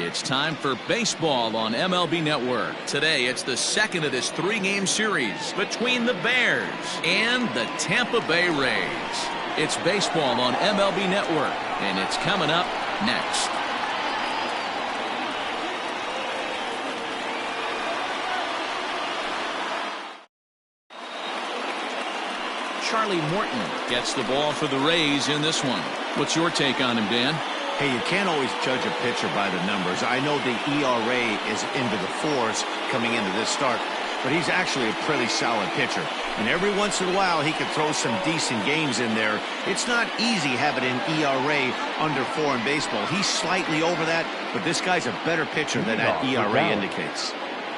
It's time for baseball on MLB Network. Today, it's the second of this three-game series between the Bears and the Tampa Bay Rays. It's baseball on MLB Network, and it's coming up next. Charlie Morton gets the ball for the Rays in this one. What's your take on him, Dan? Hey, you can't always judge a pitcher by the numbers. I know the ERA is into the fours coming into this start, but he's actually a pretty solid pitcher. And every once in a while, he can throw some decent games in there. It's not easy having an ERA under 4 in baseball. He's slightly over that, but this guy's a better pitcher than that ERA indicates.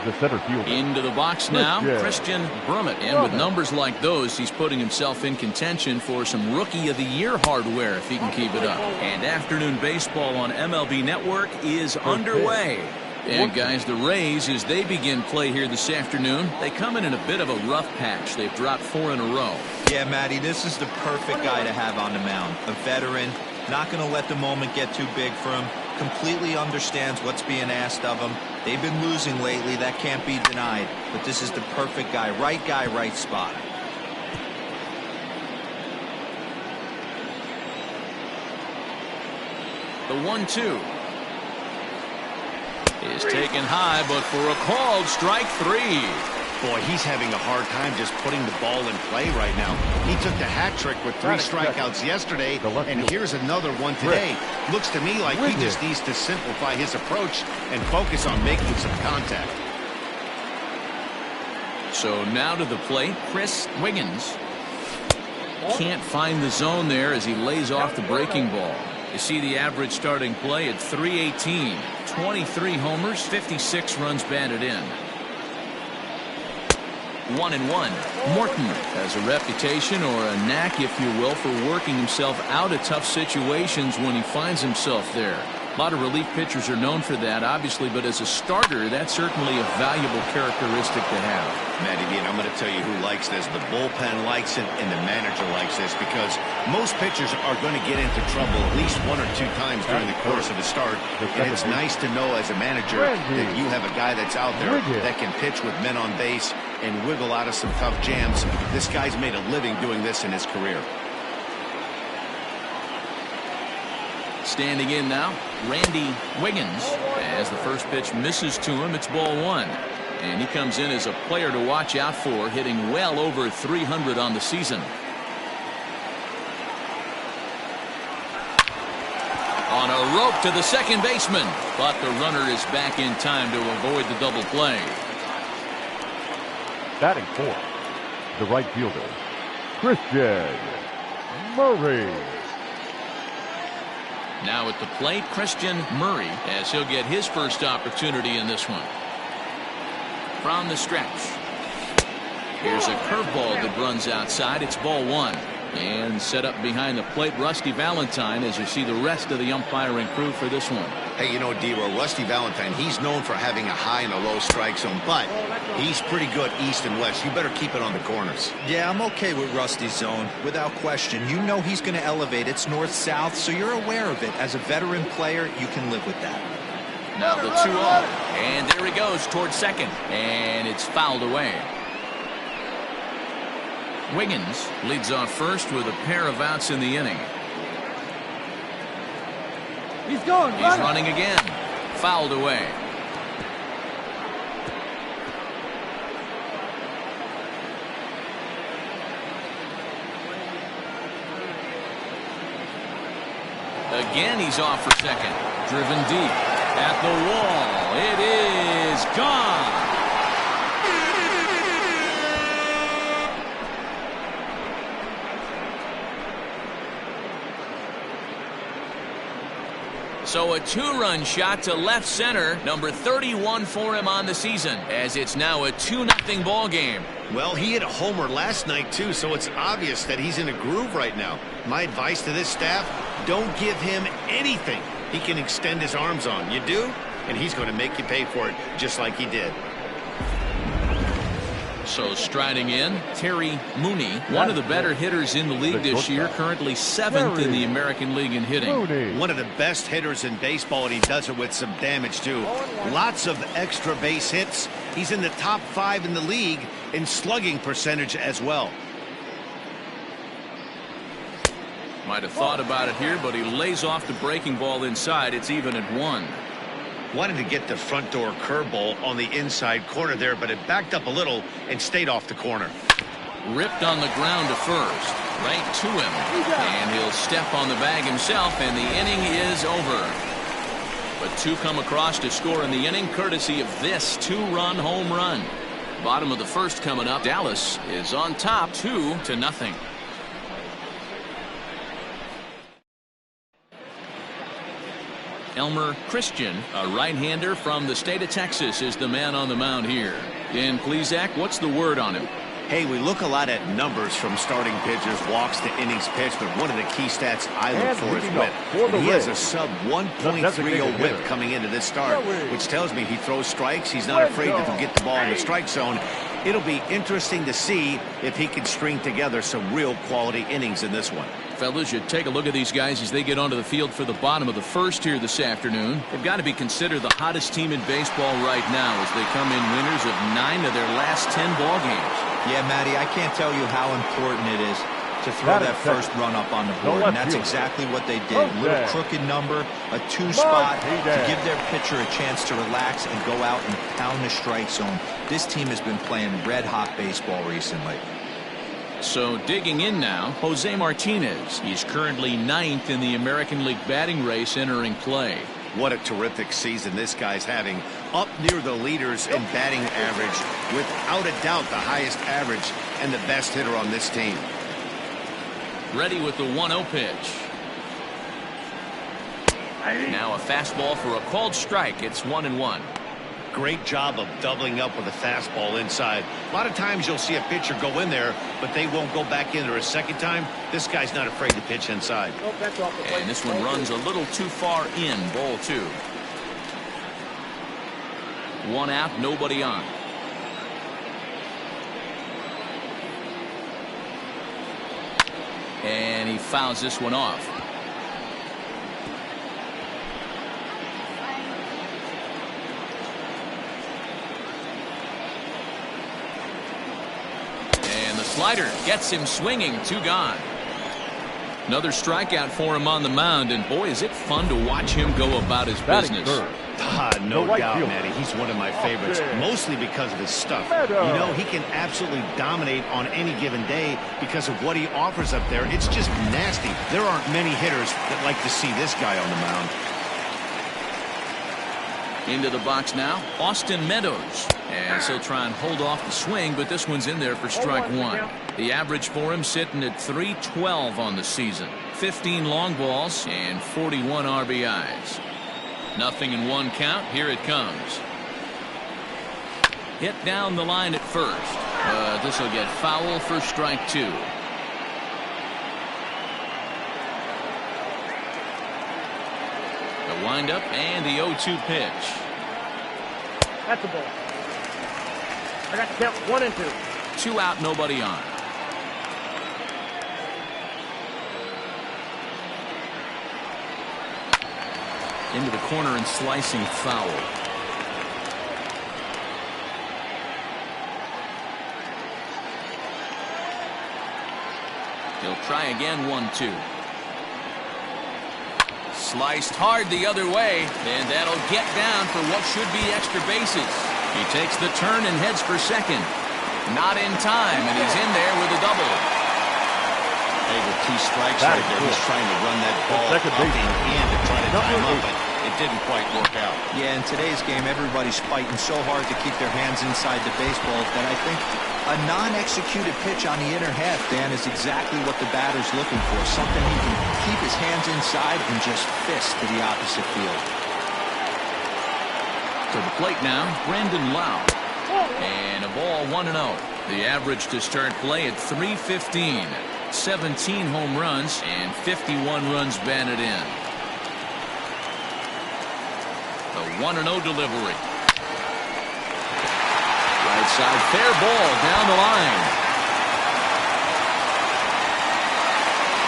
The center fielder. Into the box now, Christian Brummett. And with numbers like those, he's putting himself in contention for some Rookie of the Year hardware if he can keep it up. And afternoon baseball on MLB Network is underway. And guys, the Rays, as they begin play here this afternoon, they come in a bit of a rough patch. They've dropped 4 in a row. Yeah, Matty, this is the perfect guy to have on the mound. A veteran, not going to let the moment get too big for him. Completely understands what's being asked of him. They've been losing lately. That can't be denied. But this is the perfect guy, right spot. The 1-2 is taken high, but for a called strike 3. Boy, he's having a hard time just putting the ball in play right now. He took the hat trick with 3 strikeouts yesterday, and here's another one today. Looks to me like he just needs to simplify his approach and focus on making some contact. So now to the plate, Chris Wiggins. Can't find the zone there as he lays off the breaking ball. You see the average starting play at .318. 23 homers, 56 runs batted in. 1-1. Morton has a reputation, or a knack, if you will, for working himself out of tough situations when he finds himself there. A lot of relief pitchers are known for that, obviously, but as a starter, that's certainly a valuable characteristic to have. Matty B, and I'm going to tell you who likes this. The bullpen likes it, and the manager likes this, because most pitchers are going to get into trouble at least 1 or 2 times during the course of a start. And it's nice to know as a manager that you have a guy that's out there that can pitch with men on base and wiggle out of some tough jams. This guy's made a living doing this in his career. Standing in now, Randy Wiggins. As the first pitch misses to him, it's ball 1. And he comes in as a player to watch out for, hitting well over 300 on the season. On a rope to the second baseman, but the runner is back in time to avoid the double play. Batting 4, the right fielder, Christian Murray. Now at the plate, Christian Murray, as he'll get his first opportunity in this one. From the stretch. Here's a curveball that runs outside. It's ball 1. And set up behind the plate, Rusty Valentine, as you see the rest of the umpiring crew for this one. Hey, you know, D-Row, Rusty Valentine, he's known for having a high and a low strike zone, but he's pretty good east and west. You better keep it on the corners. Yeah, I'm okay with Rusty's zone, without question. You know he's going to elevate. It's north-south, so you're aware of it. As a veteran player, you can live with that. Now the 2-0, and there he goes towards second, and it's fouled away. Wiggins leads off first with a pair of outs in the inning. He's running again. Fouled away. Again, he's off for second. Driven deep at the wall. It is gone. So a 2-run shot to left center, number 31 for him on the season, as it's now a 2-0 ball game. Well, he hit a homer last night, too, so it's obvious that he's in a groove right now. My advice to this staff, don't give him anything he can extend his arms on. You do, and he's going to make you pay for it, just like he did. So striding in, Terry Mooney, one of the better hitters in the league this year, currently 7th in the American League in hitting. One of the best hitters in baseball, and he does it with some damage too. Lots of extra base hits. He's in the top 5 in the league in slugging percentage as well. Might have thought about it here, but he lays off the breaking ball inside. It's even at 1. Wanted to get the front door curveball on the inside corner there, but it backed up a little and stayed off the corner. Ripped on the ground to first, right to him, and he'll step on the bag himself, and the inning is over. But 2 come across to score in the inning, courtesy of this 2-run home run. Bottom of the first coming up. Dallas is on top 2-0. Elmer Christian, a right-hander from the state of Texas, is the man on the mound here. And please, Zach, what's the word on him? Hey, we look a lot at numbers from starting pitchers, walks to innings pitched, but one of the key stats I look for is whip. He has a sub 1.30 whip coming into this start, which tells me he throws strikes. He's not afraid to get the ball in the strike zone. It'll be interesting to see if he can string together some real quality innings in this one. Fellas, you take a look at these guys as they get onto the field for the bottom of the first here this afternoon. They've got to be considered the hottest team in baseball right now as they come in winners of 9 of their last 10 ball games. Yeah, Matty, I can't tell you how important it is to throw that first run up on the board, and that's exactly what they did. Little crooked number, a 2 spot to give their pitcher a chance to relax and go out and pound the strike zone. This team has been playing red-hot baseball recently. So digging in now, Jose Martinez. He's currently 9th in the American League batting race entering play. What a terrific season this guy's having. Up near the leaders in batting average. Without a doubt the highest average and the best hitter on this team. Ready with the 1-0 pitch. Now a fastball for a called strike. It's 1-1. Great job of doubling up with a fastball inside. A lot of times you'll see a pitcher go in there, but they won't go back in there a second time. This guy's not afraid to pitch inside. And this one runs a little too far in. Ball 2. 1 out, nobody on. And he fouls this one off. Slider gets him swinging. 2 gone. Another strikeout for him on the mound, and boy, is it fun to watch him go about his business. No doubt, Matty. He's one of my favorites, mostly because of his stuff. You know, he can absolutely dominate on any given day because of what he offers up there. It's just nasty. There aren't many hitters that like to see this guy on the mound. Into the box now, Austin Meadows. And he'll try and hold off the swing, but this one's in there for strike 1. The average for him sitting at .312 on the season. 15 long balls and 41 RBIs. 0-1 count. Here it comes. Hit down the line at first. This will get foul for strike 2. The windup and the 0-2 pitch. That's a ball. I got to count 1 and 2. 2 out, nobody on. Into the corner and slicing foul. He'll try again. 1-2. Sliced hard the other way, and that'll get down for what should be extra bases. He takes the turn and heads for second. Not in time, and he's in there with a double. Hey, with 2 strikes right there, he's trying to run that ball up and in to try to time up, but it didn't quite work out. Yeah, in today's game, everybody's fighting so hard to keep their hands inside the baseball that I think a non-executed pitch on the inner half, Dan, is exactly what the batter's looking for. Something he can keep his hands inside and just fist to the opposite field. To the plate now, Brandon Lau. And a ball 1-0. The average to start play at .315. 17 home runs and 51 runs batted in. The 1-0 delivery. Right Right side, fair ball down the line.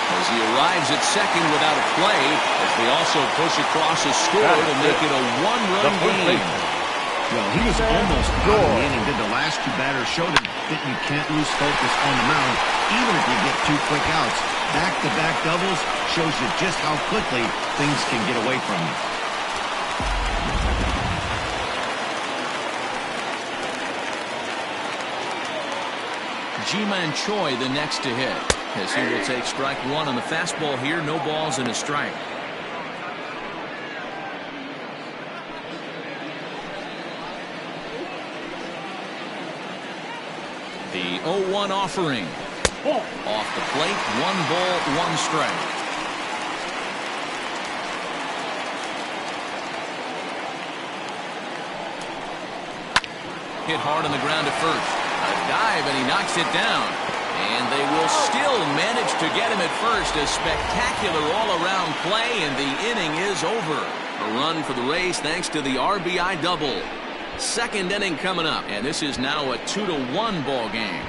As he arrives at second without a play, as they also push across a score to make it a one-run game. Well, he was almost out of the inning. Did the last two batters showed him that you can't lose focus on the mound, even if you get 2 quick outs. Back-to-back doubles shows you just how quickly things can get away from you. Ji-Man Choi the next to hit, as he will take strike one on the fastball here. No balls and a strike. The 0-1 offering. Off the plate, 1 ball, 1 strike. Hit hard on the ground at first. A dive, and he knocks it down. And they will still manage to get him at first. A spectacular all-around play, and the inning is over. A run for the Rays thanks to the RBI double. Second inning coming up, and this is now a 2-1 ball game.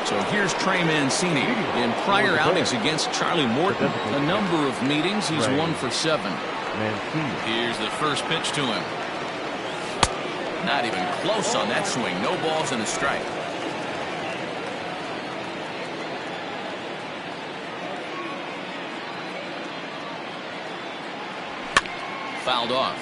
So here's Trey Mancini. In prior outings against Charlie Morton, a number of meetings, he's 1 for 7. Here's the first pitch to him. Not even close on that swing. No balls and a strike. Fouled off.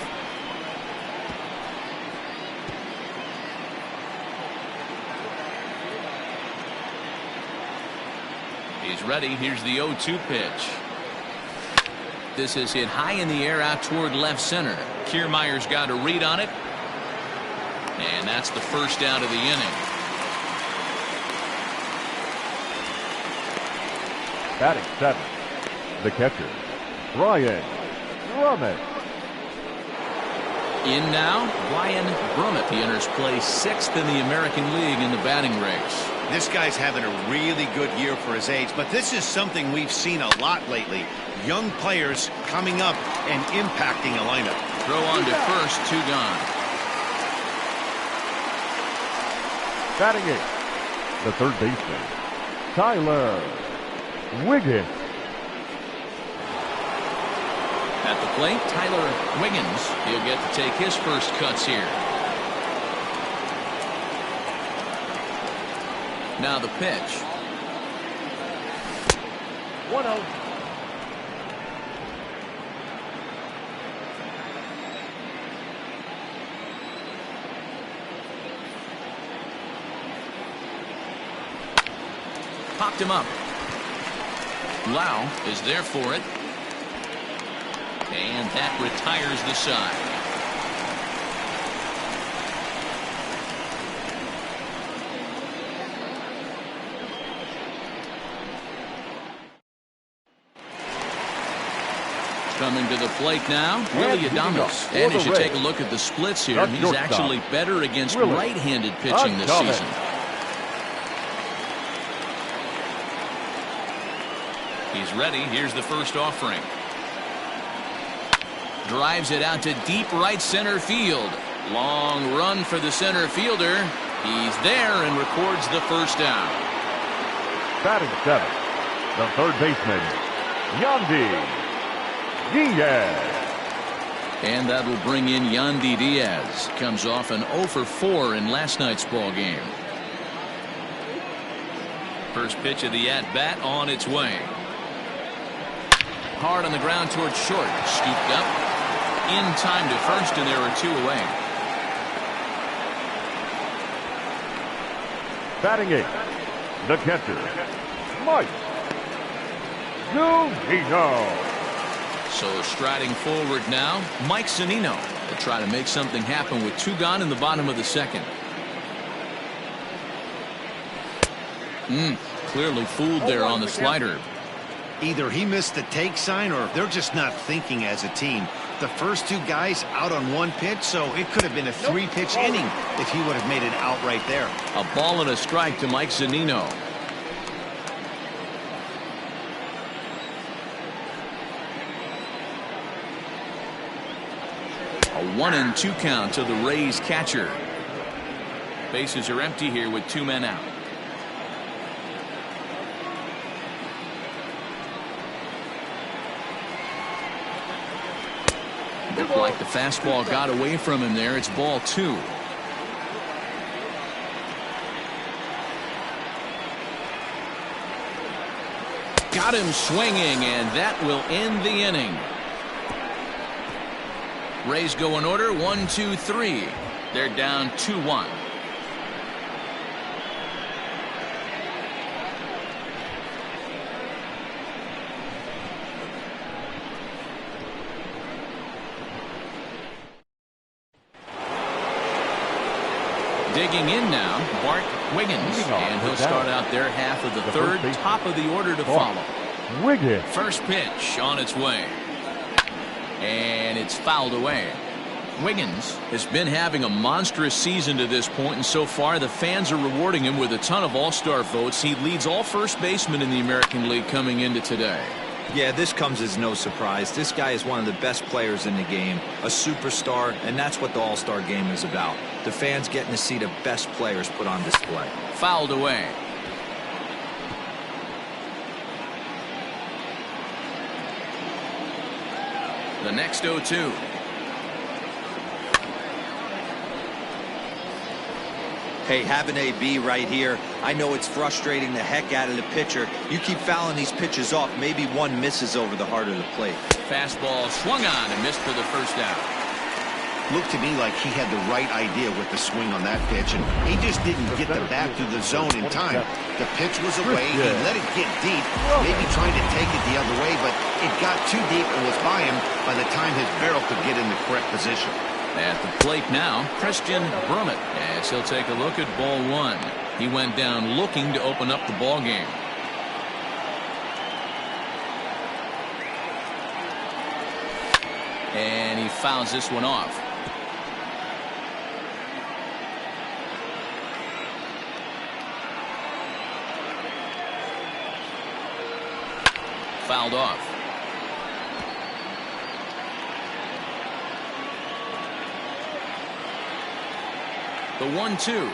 He's ready. Here's the 0-2 pitch. This is hit high in the air out toward left center. Kiermaier's got a read on it. And that's the first out of the inning. Batting 7, the catcher, Brian Brummett. In now, Brian Brummett. He enters play 6th in the American League in the batting race. This guy's having a really good year for his age, but this is something we've seen a lot lately. Young players coming up and impacting a lineup. Throw on to first, 2 gone. Batting 8, the third baseman, Tyler Wiggins. At the plate, Tyler Wiggins. He'll get to take his first cuts here. Now the pitch. 1-0. Popped him up. Lau is there for it. And that retires the side. Coming to the plate now, Willie Adames. And as you take a look at the splits here, he's actually better against right-handed pitching this season. He's ready. Here's the first offering. Drives it out to deep right center field. Long run for the center fielder. He's there and records the first down. Batting 7, the third baseman, Yandy Diaz. And that will bring in Yandy Diaz. Comes off an 0 for 4 in last night's ball game. First pitch of the at-bat on its way. Hard on the ground towards short. Scooped up. In time to first, and there are 2 away. Batting 8, the catcher, Mike Zunino. So striding forward now, Mike Zunino to try to make something happen with 2 gone in the bottom of the second. Clearly fooled there on the slider. Either he missed the take sign or they're just not thinking as a team. The first 2 guys out on 1 pitch, so it could have been a 3-pitch inning if he would have made it out right there. A ball and a strike to Mike Zunino. A 1-2 count to the Rays catcher. Bases are empty here with 2 men out. Looked like the fastball got away from him there. It's ball 2. Got him swinging, and that will end the inning. Rays go in order 1, 2, 3. They're down 2-1. Digging in now, Bart Wiggins, and he'll start out their half of the third, top of the order to follow. Wiggins. First pitch on its way, and it's fouled away. Wiggins has been having a monstrous season to this point, and so far the fans are rewarding him with a ton of all-star votes. He leads all first basemen in the American League coming into today. Yeah, this comes as no surprise. This guy is one of the best players in the game, a superstar, and that's what the All-Star game is about. The fans getting to see the best players put on display. Fouled away. The next 0-2. Hey, have an AB right here. I know it's frustrating the heck out of the pitcher. You keep fouling these pitches off, maybe one misses over the heart of the plate. Fastball swung on and missed for the first out. Looked to me like he had the right idea with the swing on that pitch, and he just didn't get the bat through the zone in time. The pitch was away. He let it get deep, maybe trying to take it the other way, but it got too deep and was by him by the time his barrel could get in the correct position. At the plate now, Christian Brummett, as he'll take a look at ball 1. He went down looking to open up the ball game. And he fouls this one off. Fouled off. The 1-2.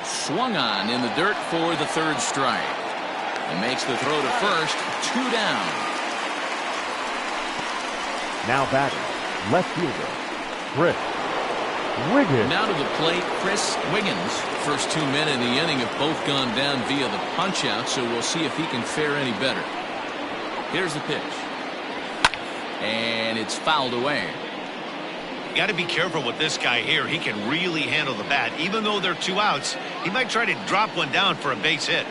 Swung on in the dirt for the third strike. And makes the throw to first. 2 down. Now batting, left fielder, Chris Wiggins. Now to the plate, Chris Wiggins. First 2 men in the inning have both gone down via the punch-out, so we'll see if he can fare any better. Here's the pitch. And it's fouled away. You got to be careful with this guy here. He can really handle the bat. Even though they're 2 outs, he might try to drop one down for a base hit.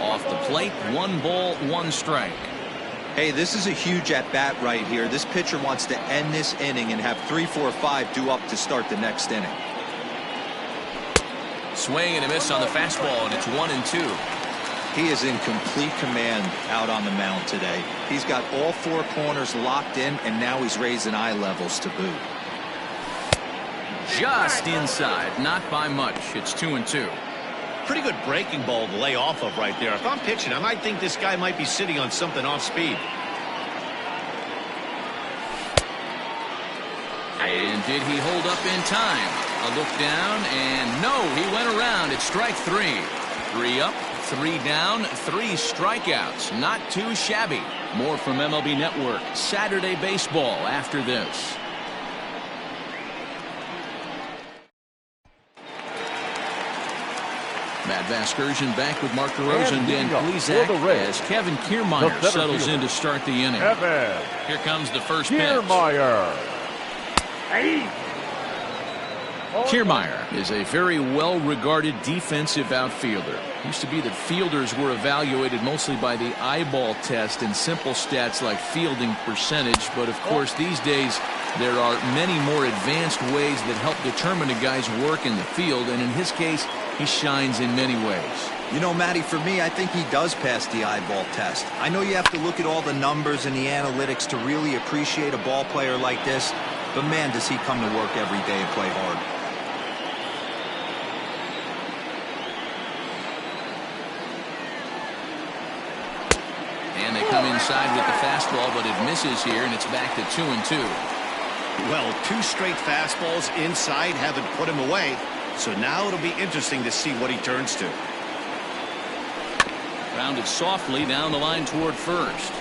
Off the plate, 1 ball, 1 strike. Hey, this is a huge at-bat right here. This pitcher wants to end this inning and have 3, 4, 5 due up to start the next inning. Swing and a miss on the fastball, and it's 1-2. He is in complete command out on the mound today. He's got all 4 corners locked in, and now he's raising eye levels to boot. Just inside, not by much. It's 2-2. Pretty good breaking ball to lay off of right there. If I'm pitching, I might think this guy might be sitting on something off speed. And did he hold up in time? A look down, and no, he went around. It's strike 3. 3 up, 3 down, 3 strikeouts. Not too shabby. More from MLB Network. Saturday baseball after this. Matt Vasgersian back with Mark DeRosa and Dan Plesac as Kevin Kiermaier settles in to start the inning. Here comes the first pitch. Kiermaier is a very well-regarded defensive outfielder. Used to be that fielders were evaluated mostly by the eyeball test and simple stats like fielding percentage, but of course these days there are many more advanced ways that help determine a guy's work in the field, and in his case he shines in many ways. You know, Matty, for me, I think he does pass the eyeball test. I know you have to look at all the numbers and the analytics to really appreciate a ball player like this, but man, does he come to work every day and play hard. And they come inside with the fastball, but it misses here, and it's back to 2-2. Well, 2 straight fastballs inside haven't put him away. So now it'll be interesting to see what he turns to. Grounded softly down the line toward first.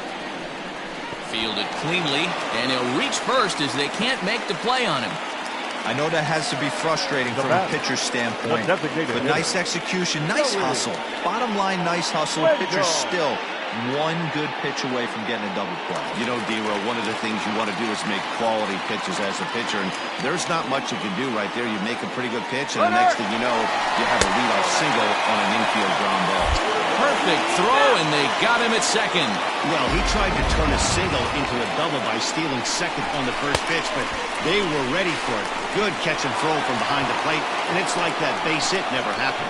Fielded cleanly, and he'll reach first as they can't make the play on him. I know that has to be frustrating from a pitcher's standpoint, but nice execution, nice hustle. Bottom line, nice hustle. Pitcher's still one good pitch away from getting a double play. You know, D-Row, one of the things you want to do is make quality pitches as a pitcher, and there's not much you can do right there. You make a pretty good pitch, and the next thing you know, you have a leadoff single on an infield ground ball. Perfect throw, and they got him at second. Well, he tried to turn a single into a double by stealing second on the first pitch, but they were ready for it. Good catch and throw from behind the plate, and it's like that base hit never happened.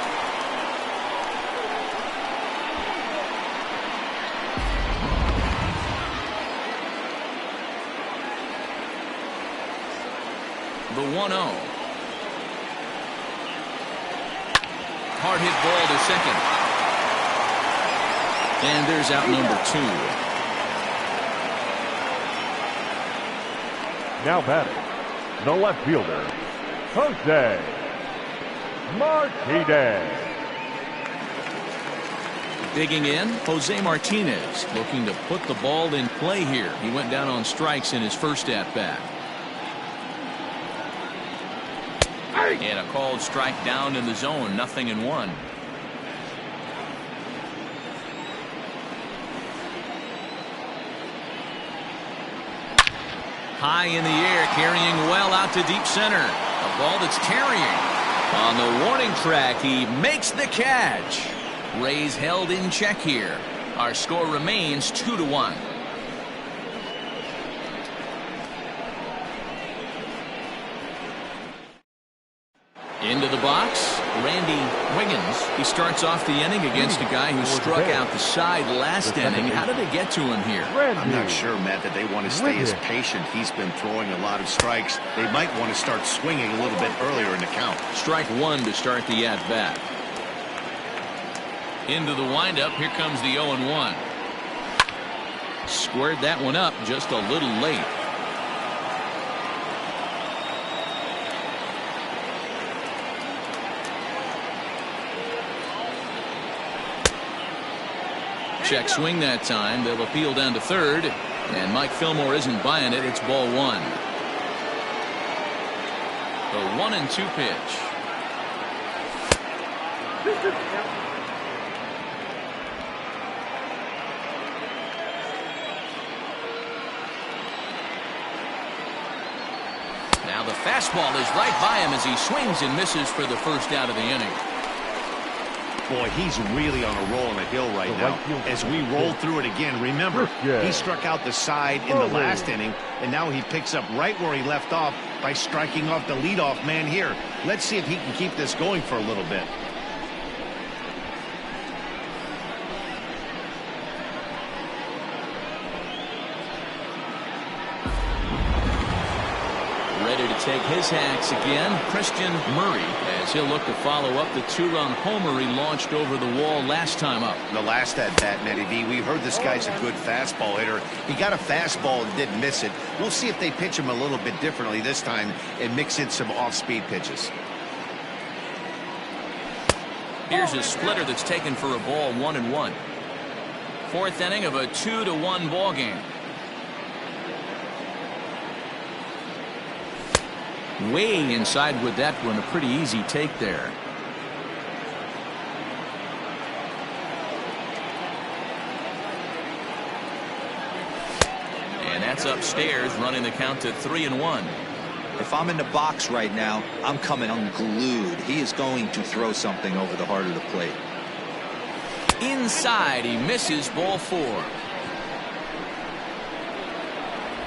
The 1-0. Hard hit ball to second. And there's out number 2. Now batting, the left fielder, Jose Martinez. Digging in, Jose Martinez looking to put the ball in play here. He went down on strikes in his first at-bat. And a called strike down in the zone, 0-1. High in the air, carrying well out to deep center. A ball that's carrying. On the warning track, he makes the catch. Rays held in check here. Our score remains 2-1. Into the box, Randy Wiggins. He starts off the inning against a guy who struck out the side last inning. How did they get to him here? I'm not sure, Matt, that they want to stay as patient. He's been throwing a lot of strikes. They might want to start swinging a little bit earlier in the count. Strike 1 to start the at-bat. Into the windup, here comes the 0-1. Squared that one up just a little late. Check swing that time. They'll appeal down to third, and Mike Fillmore isn't buying it. It's ball 1. The 1-2 pitch. Now the fastball is right by him as he swings and misses for the first out of the inning. Boy, he's really on a roll on the hill right now. As we roll through it again, remember, he struck out the side in the last inning, and now he picks up right where he left off by striking off the leadoff man here. Let's see if he can keep this going for a little bit. Ready to take his hacks again, Christian Murray, as he'll look to follow up the 2-run homer he launched over the wall last time up. The last at-bat, Matty V, we heard this guy's a good fastball hitter. He got a fastball and didn't miss it. We'll see if they pitch him a little bit differently this time and mix in some off-speed pitches. Here's a splitter that's taken for a ball, 1-1. Fourth inning of a 2-1 ball game. Way inside with that one, a pretty easy take there. And that's upstairs, running the count to 3-1. If I'm in the box right now, I'm coming unglued. He is going to throw something over the heart of the plate. Inside, he misses, ball 4.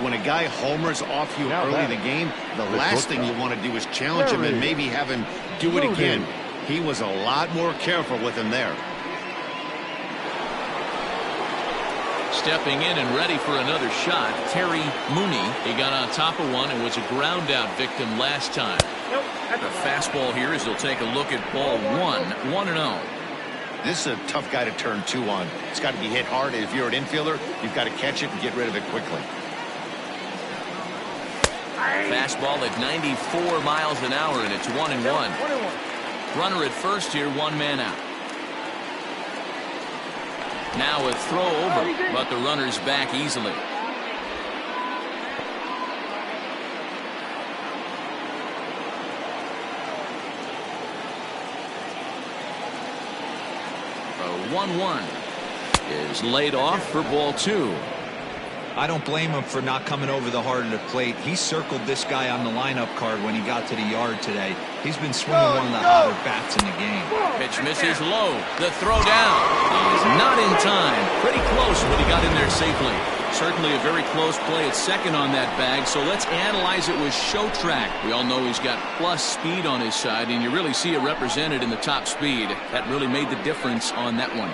When a guy homers off you early in the game, the last thing you want to do is challenge him and maybe have him do it again. He was a lot more careful with him there. Stepping in and ready for another shot, Terry Mooney. He got on top of one and was a ground out victim last time. The fastball here as he'll take a look at ball 1, 1-0. This is a tough guy to turn 2 on. It's got to be hit hard. If you're an infielder, you've got to catch it and get rid of it quickly. Fastball at 94 miles an hour, and it's 1-1. Runner at first here, 1 man out. Now a throw over, but the runner's back easily. The 1-1 is laid off for ball 2. I don't blame him for not coming over the heart of the plate. He circled this guy on the lineup card when he got to the yard today. He's been swinging one of the hotter bats in the game. Pitch misses low. The throw down. He's not in time. Pretty close, but he got in there safely. Certainly a very close play at second on that bag, so let's analyze it with show track. We all know he's got plus speed on his side, and you really see it represented in the top speed. That really made the difference on that one.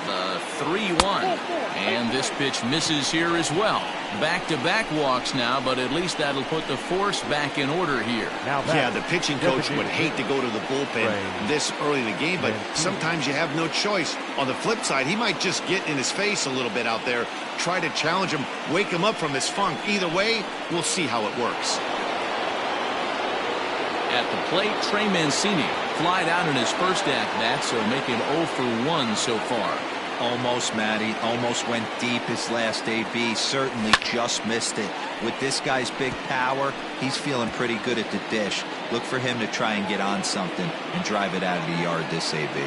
The 3-1, and this pitch misses here as well. Back-to-back walks now, but at least that'll put the force back in order here. Yeah, the pitching coach would hate to go to the bullpen this early in the game, but sometimes you have no choice. On the flip side, he might just get in his face a little bit out there, try to challenge him, wake him up from his funk. Either way, we'll see how it works. At the plate, Trey Mancini flied out in his first at-bat, so making 0 for 1 so far. Almost, Matty. Almost went deep his last AB. Certainly just missed it. With this guy's big power, he's feeling pretty good at the dish. Look for him to try and get on something and drive it out of the yard this AB.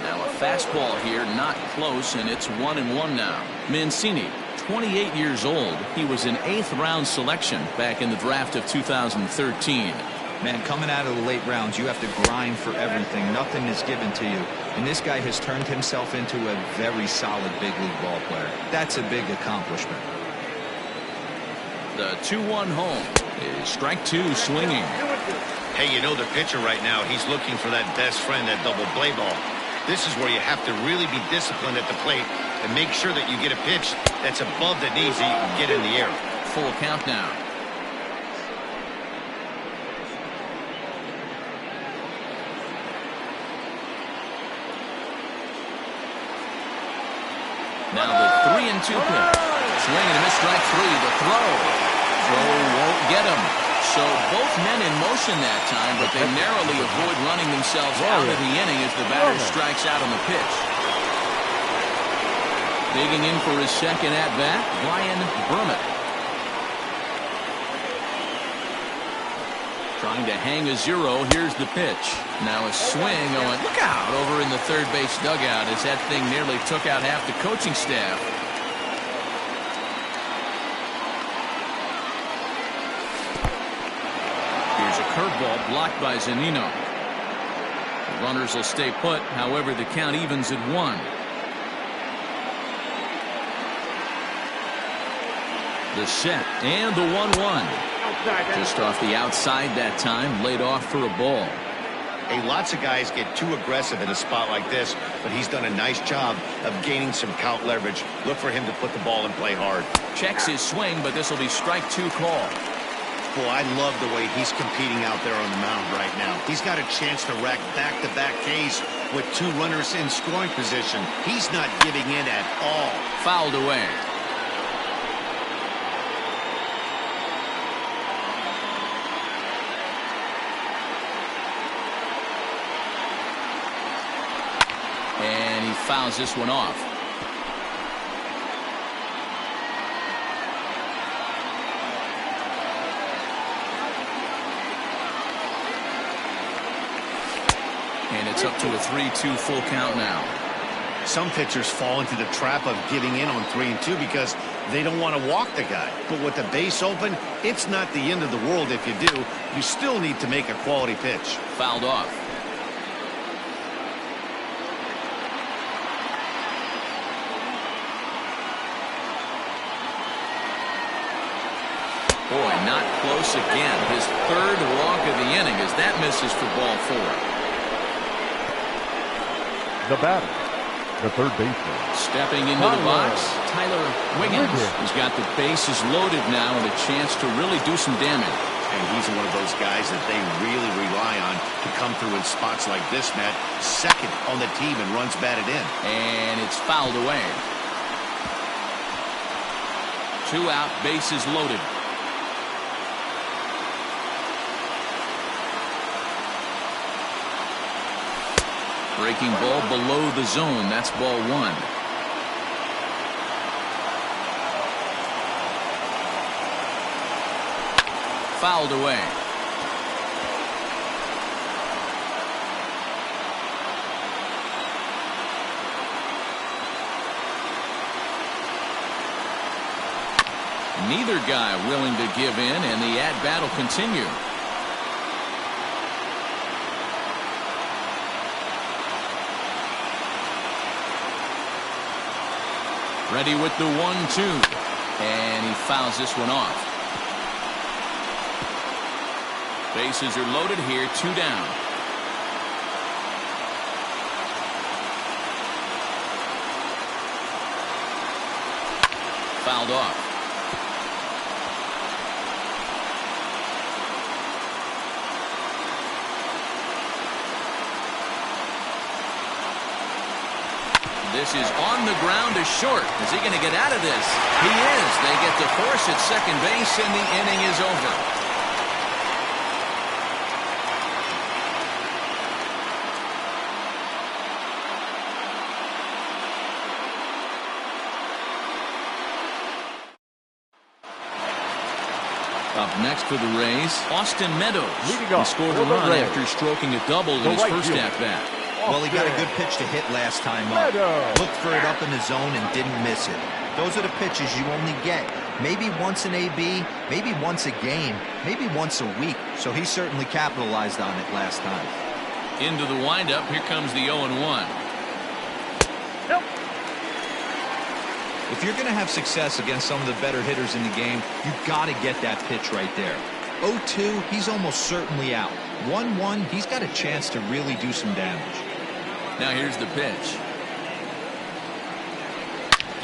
Now a fastball here, not close, and it's 1-1 now. Mancini, 28 years old. He was an 8th round selection back in the draft of 2013. Man, coming out of the late rounds, you have to grind for everything. Nothing is given to you. And this guy has turned himself into a very solid big league ball player. That's a big accomplishment. The 2-1 home is strike 2 swinging. Hey, you know the pitcher right now, he's looking for that best friend, that double play ball. This is where you have to really be disciplined at the plate and make sure that you get a pitch that's above the knees so you can get in the air. Full count now. Now the 3-2 pitch. Swing and a miss, strike 3. The throw. Throw won't get him. So both men in motion that time, but they narrowly avoid running themselves out of the inning as the batter strikes out on the pitch. Digging in for his second at-bat, Brian Brummett. Trying to hang a 0. Here's the pitch. Now a swing going, look out, over in the third base dugout as that thing nearly took out half the coaching staff. Here's a curveball blocked by Zunino. The runners will stay put. However, the count evens at 1. The set and the 1-1. Just off the outside that time, laid off for a ball. Hey, lots of guys get too aggressive in a spot like this, but he's done a nice job of gaining some count leverage. Look for him to put the ball in play hard. Checks his swing, but this will be strike 2 call. Boy, I love the way he's competing out there on the mound right now. He's got a chance to rack back-to-back Ks with 2 runners in scoring position. He's not giving in at all. Fouled away. And he fouls this one off. And it's up to a 3-2 full count now. Some pitchers fall into the trap of giving in on 3-2 because they don't want to walk the guy. But with the base open, it's not the end of the world if you do. You still need to make a quality pitch. Fouled off. Boy, not close again. His 3rd walk of the inning as that misses for ball 4. The batter, the third baseman. Stepping into the box, Tyler Wiggins. He's got the bases loaded now and a chance to really do some damage. And he's one of those guys that they really rely on to come through in spots like this, Matt. Second on the team and runs batted in. And it's fouled away. 2 out, bases loaded. Breaking ball below the zone. That's ball 1. Fouled away. Neither guy willing to give in, and the at-bat will continue. Ready with the 1-2. And he fouls this one off. Bases are loaded here, 2 down. Fouled off. This is on the ground to short. Is he going to get out of this? He is. They get to force at second base, and the inning is over. Up next for the Rays, Austin Meadows. He scored a run after stroking a double in his first at-bat. Well, he got a good pitch to hit last time up. Looked for it up in the zone and didn't miss it. Those are the pitches you only get. Maybe once an AB, maybe once a game, maybe once a week. So he certainly capitalized on it last time. Into the windup, here comes the 0-1. Nope. If you're going to have success against some of the better hitters in the game, you've got to get that pitch right there. 0-2, he's almost certainly out. 1-1, he's got a chance to really do some damage. Now here's the pitch.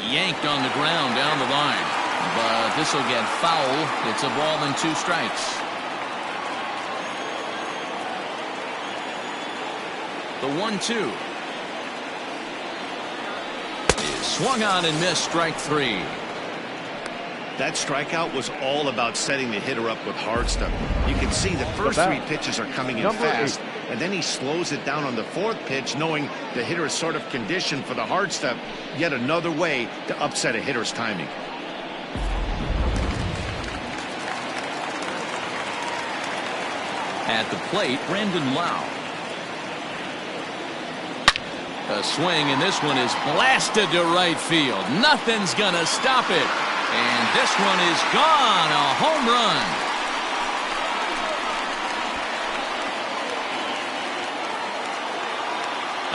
Yanked on the ground down the line. But this will get foul. It's a ball and 2 strikes. The 1-2. Is swung on and missed, strike 3. That strikeout was all about setting the hitter up with hard stuff. You can see the first 3 pitches are coming in fast, and then he slows it down on the 4th pitch, knowing the hitter is sort of conditioned for the hard stuff. Yet another way to upset a hitter's timing. At the plate, Brandon Lau. A swing, and this one is blasted to right field. Nothing's gonna stop it. And this one is gone. A home run.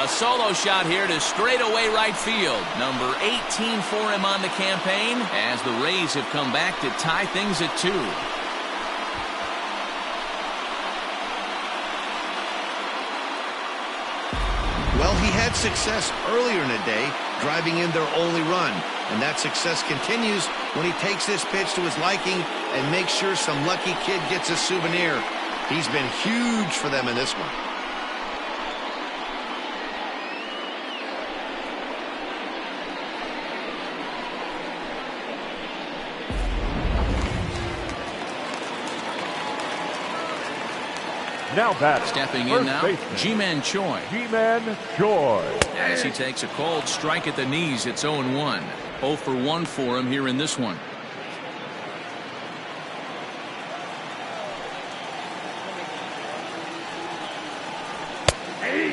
A solo shot here to straightaway right field. Number 18 for him on the campaign, as the Rays have come back to tie things at 2. Well, he had success earlier in the day, driving in their only run. And that success continues when he takes this pitch to his liking and makes sure some lucky kid gets a souvenir. He's been huge for them in this one. Now batting. Stepping in now, Ji-Man Choi. Ji-Man Choi. As he takes a cold strike at the knees, it's 0-1. 0 for 1 for him here in this one.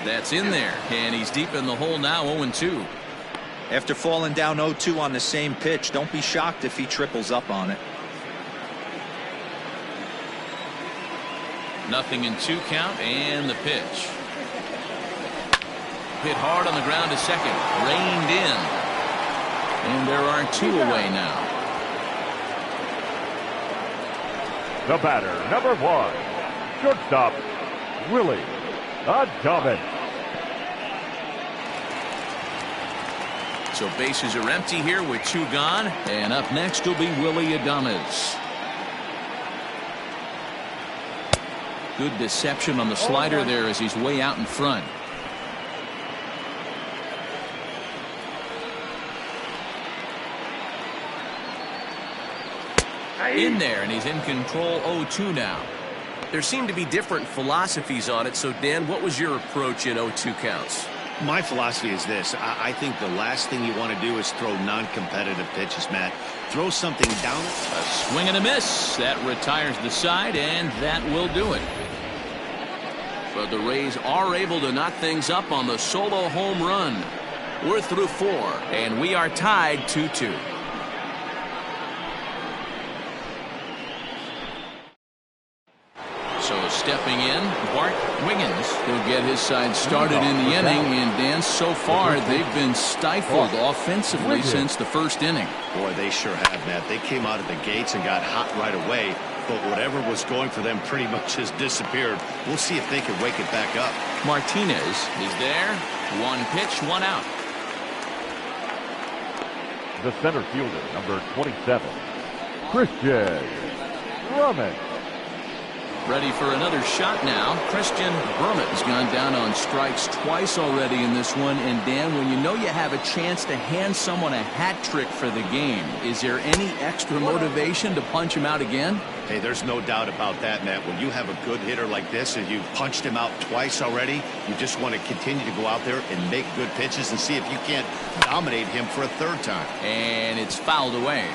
That's in there, and he's deep in the hole now, 0-2. After falling down 0-2 on the same pitch, don't be shocked if he triples up on it. Nothing in 2 count, and the pitch. Hit hard on the ground to second. Reined in. And there are 2 away now. The batter, number 1. Shortstop, Willie Adames. So bases are empty here with 2 gone. And up next will be Willie Adames. Good deception on the slider there as he's way out in front. In there, and he's in control 0-2 now. There seem to be different philosophies on it. So, Dan, what was your approach in 0-2 counts? My philosophy is this. I think the last thing you want to do is throw non-competitive pitches, Matt. Throw something down. A swing and a miss. That retires the side, and that will do it. But the Rays are able to knock things up on the solo home run. We're through 4, and we are tied 2-2. So stepping in, Bart Wiggins. He'll get his side started in the inning. And Dan, so far they've been stifled offensively since the first inning. Boy, they sure have, Matt. They came out of the gates and got hot right away. But whatever was going for them pretty much has disappeared. We'll see if they can wake it back up. Martinez is there. 1 pitch, 1 out. The center fielder, number 27, Christian Brummett. Ready for another shot now. Christian Brummett has gone down on strikes twice already in this one. And Dan, when you know you have a chance to hand someone a hat trick for the game, is there any extra motivation to punch him out again? Hey, there's no doubt about that, Matt. When you have a good hitter like this and you've punched him out twice already, you just want to continue to go out there and make good pitches and see if you can't dominate him for a 3rd time. And it's fouled away.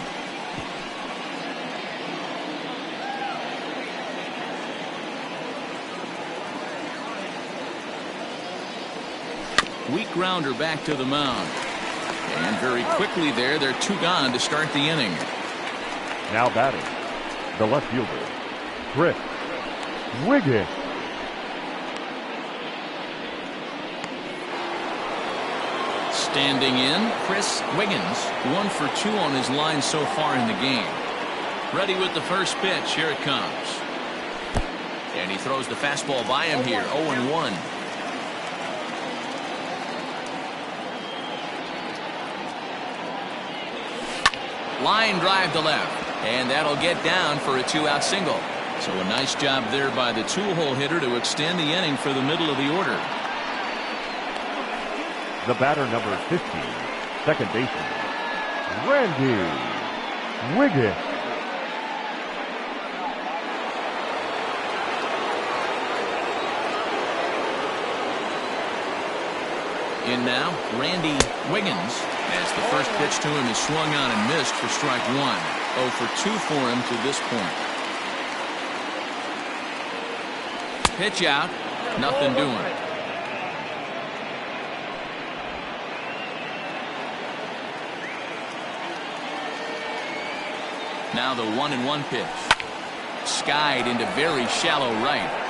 Weak grounder back to the mound. And very quickly there, they're 2 gone to start the inning. Now batting, the left fielder, Chris Wiggins. Standing in, Chris Wiggins. 1 for 2 on his line so far in the game. Ready with the first pitch. Here it comes. And he throws the fastball by him here. 0-1. Line drive to left. And that'll get down for a 2-out single. So a nice job there by the two-hole hitter to extend the inning for the middle of the order. The batter, number 15, second baseman, Randy Wiggins. In now, Randy Wiggins, as the first pitch to him is swung on and missed for strike 1. 0 for 2 for him to this point. Pitch out, nothing doing. Now the 1-1 pitch. Skied into very shallow right.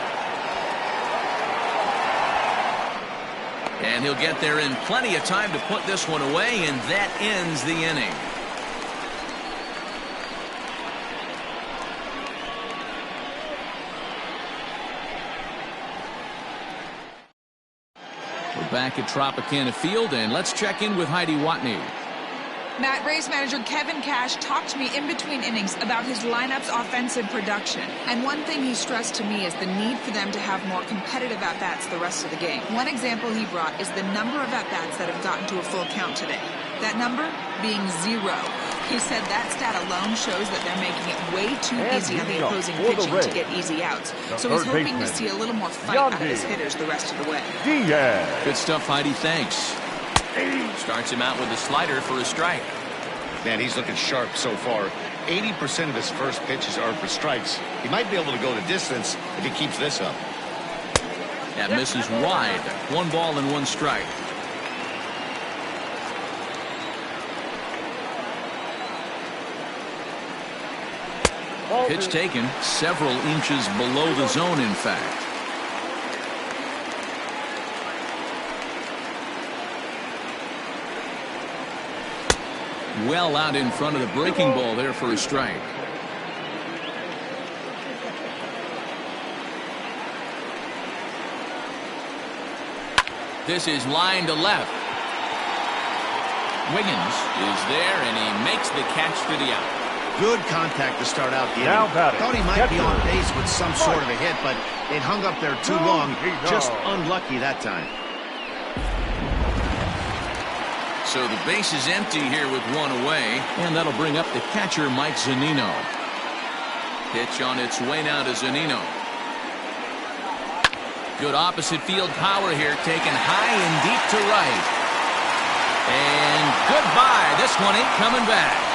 And he'll get there in plenty of time to put this one away, and that ends the inning. We're back at Tropicana Field, and let's check in with Heidi Watney. Matt, Rays manager Kevin Cash talked to me in between innings about his lineup's offensive production. And one thing he stressed to me is the need for them to have more competitive at-bats the rest of the game. One example he brought is the number of at-bats that have gotten to a full count today. That number being 0. He said that stat alone shows that they're making it way too easy on the opposing pitching to get easy outs. So he's hoping to see a little more fight out of his hitters the rest of the way. Good stuff, Heidi. Thanks. Starts him out with a slider for a strike. Man, he's looking sharp so far. 80% of his first pitches are for strikes. He might be able to go the distance if he keeps this up. That misses wide. 1 ball and 1 strike. Pitch taken several inches below the zone, in fact. Well out in front of the breaking ball there for a strike. This is line to left. Wiggins is there, and he makes the catch for the out. Good contact to start out the Now inning. batting, Thought he might be catcher. on base with some sort of a hit, but it hung up there too long. Just unlucky that time. So the base is empty here with one away, and that'll bring up the catcher, Mike Zunino. Pitch on its way now to Zunino. Good opposite field power here, taken high and deep to right. And goodbye. This one ain't coming back.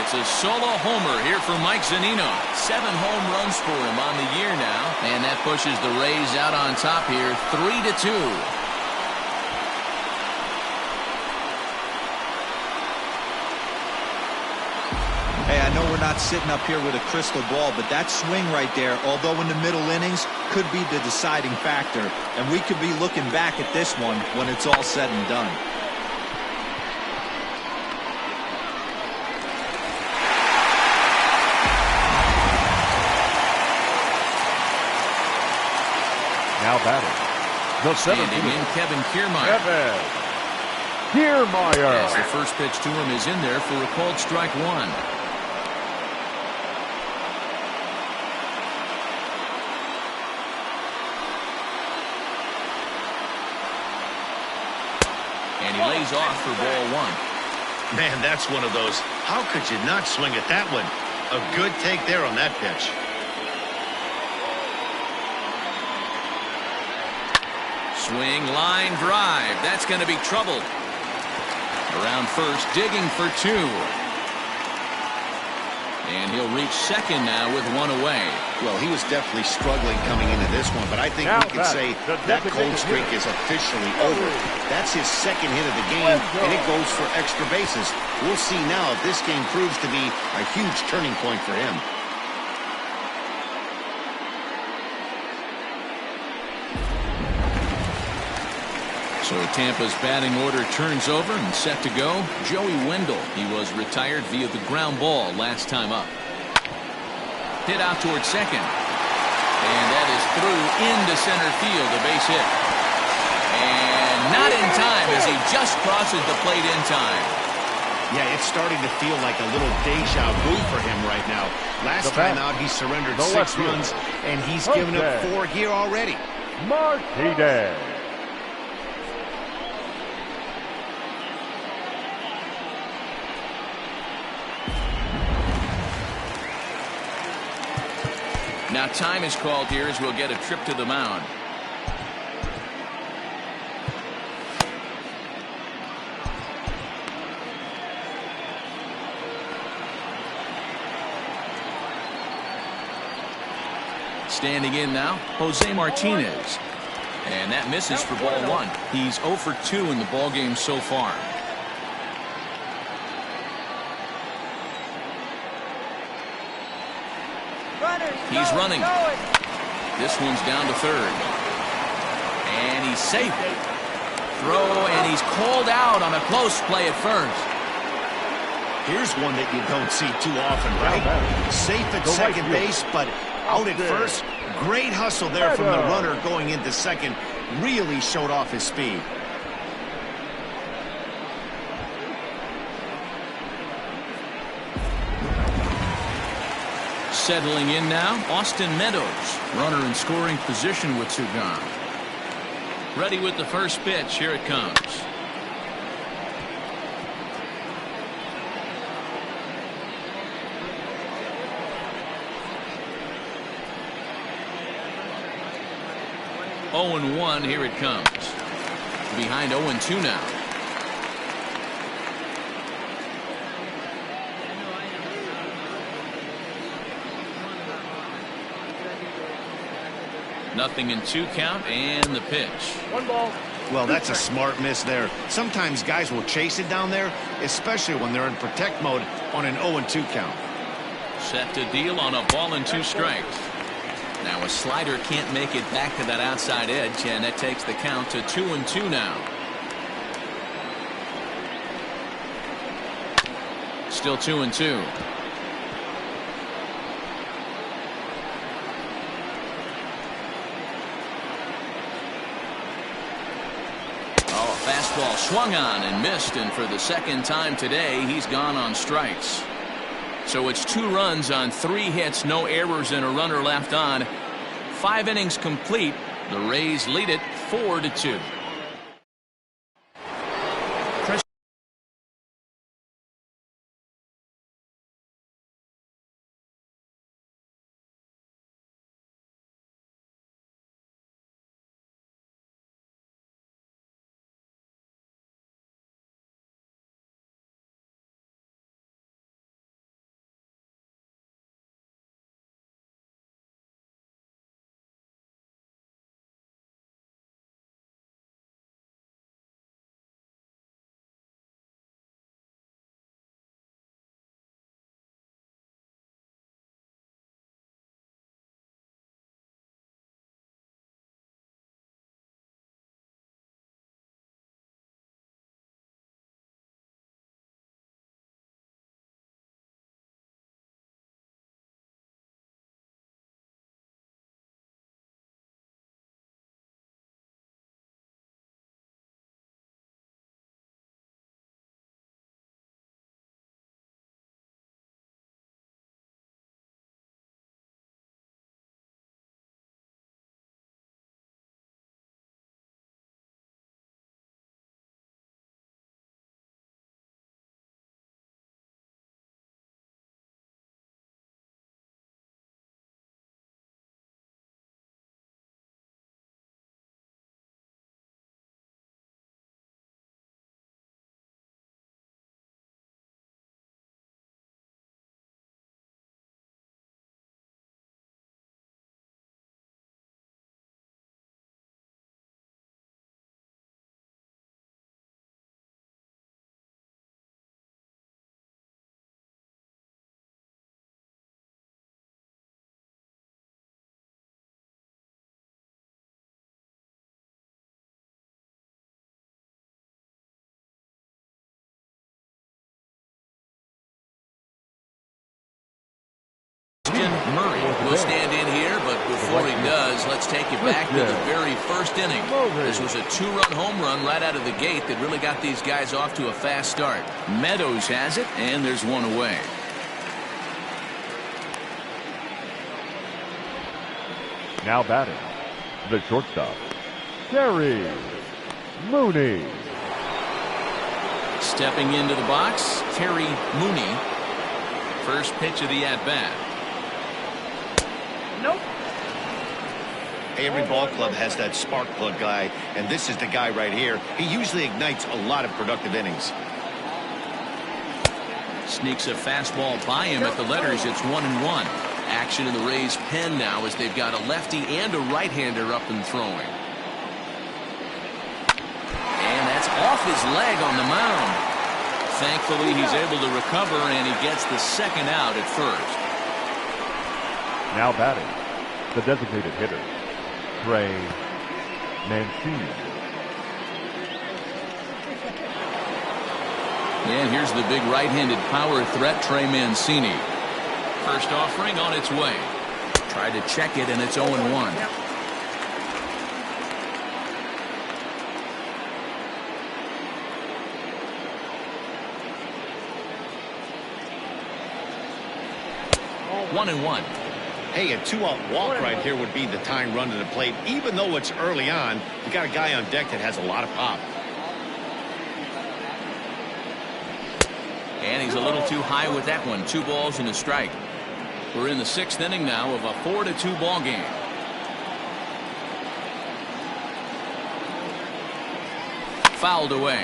It's a solo homer here for Mike Zunino. 7 home runs for him on the year now. And that pushes the Rays out on top here, 3-2. Hey, I know we're not sitting up here with a crystal ball, but that swing right there, although in the middle innings, could be the deciding factor. And we could be looking back at this one when it's all said and done. Now batting, the Standing in 17th, Kevin Kiermaier. Kevin Kiermaier. As the first pitch to him is in there for a called strike one. And he lays off for ball one. Man, that's one of those. How could you not swing at that one? A good take there on that pitch. Swing, line, drive. That's going to be trouble. Around first, digging for 2. And he'll reach second now with 1 away. Well, he was definitely struggling coming into this one, but I think Now we can say that cold streak is officially over. That's his second hit of the game, and it goes for extra bases. We'll see now if this game proves to be a huge turning point for him. So Tampa's batting order turns over and set to go. Joey Wendell. He was retired via the ground ball last time up. Hit out towards second. And that is through into center field, a base hit. And not in time as he just crosses the plate in time. Yeah, it's starting to feel like a little deja vu for him right now. Last time out, he surrendered 6 runs, and he's given up 4 here already. Martinez. Now time is called here as we'll get a trip to the mound. Standing in now, Jose Martinez. And that misses for ball 1. He's 0 for 2 in the ball game so far. He's running. This one's down to third. And he's safe. Throw, and he's called out on a close play at first. Here's one that you don't see too often, right? Safe at second base, but out at first. Great hustle there from the runner going into second. Really showed off his speed. Settling in now, Austin Meadows. Runner in scoring position with 2 gone. Ready with the first pitch. Here it comes. Oh and 1. Here it comes. Behind 0-2 now. Nothing in 2 count, and the pitch. 1 ball. Well, that's a smart miss there. Sometimes guys will chase it down there, especially when they're in protect mode on an 0-2 count. Set to deal on a ball and 2 strikes. Now a slider can't make it back to that outside edge, and that takes the count to 2-2 now. Still 2-2. Oh, fastball swung on and missed, and for the second time today, he's gone on strikes. So it's 2 runs on 3 hits, no errors, and a runner left on. 5 innings complete. The Rays lead it 4-2. Murray will stand in here, but before he does, let's take you back to the very first inning. This was a 2-run home run right out of the gate that really got these guys off to a fast start. Meadows has it, and there's 1 away. Now batting, the shortstop, Terry Mooney. Stepping into the box, Terry Mooney. First pitch of the at-bat. Nope. Hey, every ball club has that spark plug guy, and this is the guy right here. He usually ignites a lot of productive innings. Sneaks a fastball by him at the letters. It's 1-1. Action in the Rays' pen now as they've got a lefty and a right-hander up and throwing. And that's off his leg on the mound. Thankfully, he's able to recover, and he gets the second out at first. Now batting, the designated hitter, Trey Mancini. And here's the big right-handed power threat, Trey Mancini. First offering on its way. Tried to check it, and it's 0-1. One and one. Hey, a 2-out walk right here would be the tying run to the plate. Even though it's early on, you got a guy on deck that has a lot of pop. And he's a little too high with that one. 2 balls and a strike. We're in the 6th inning now of a 4-2 ball game. Fouled away.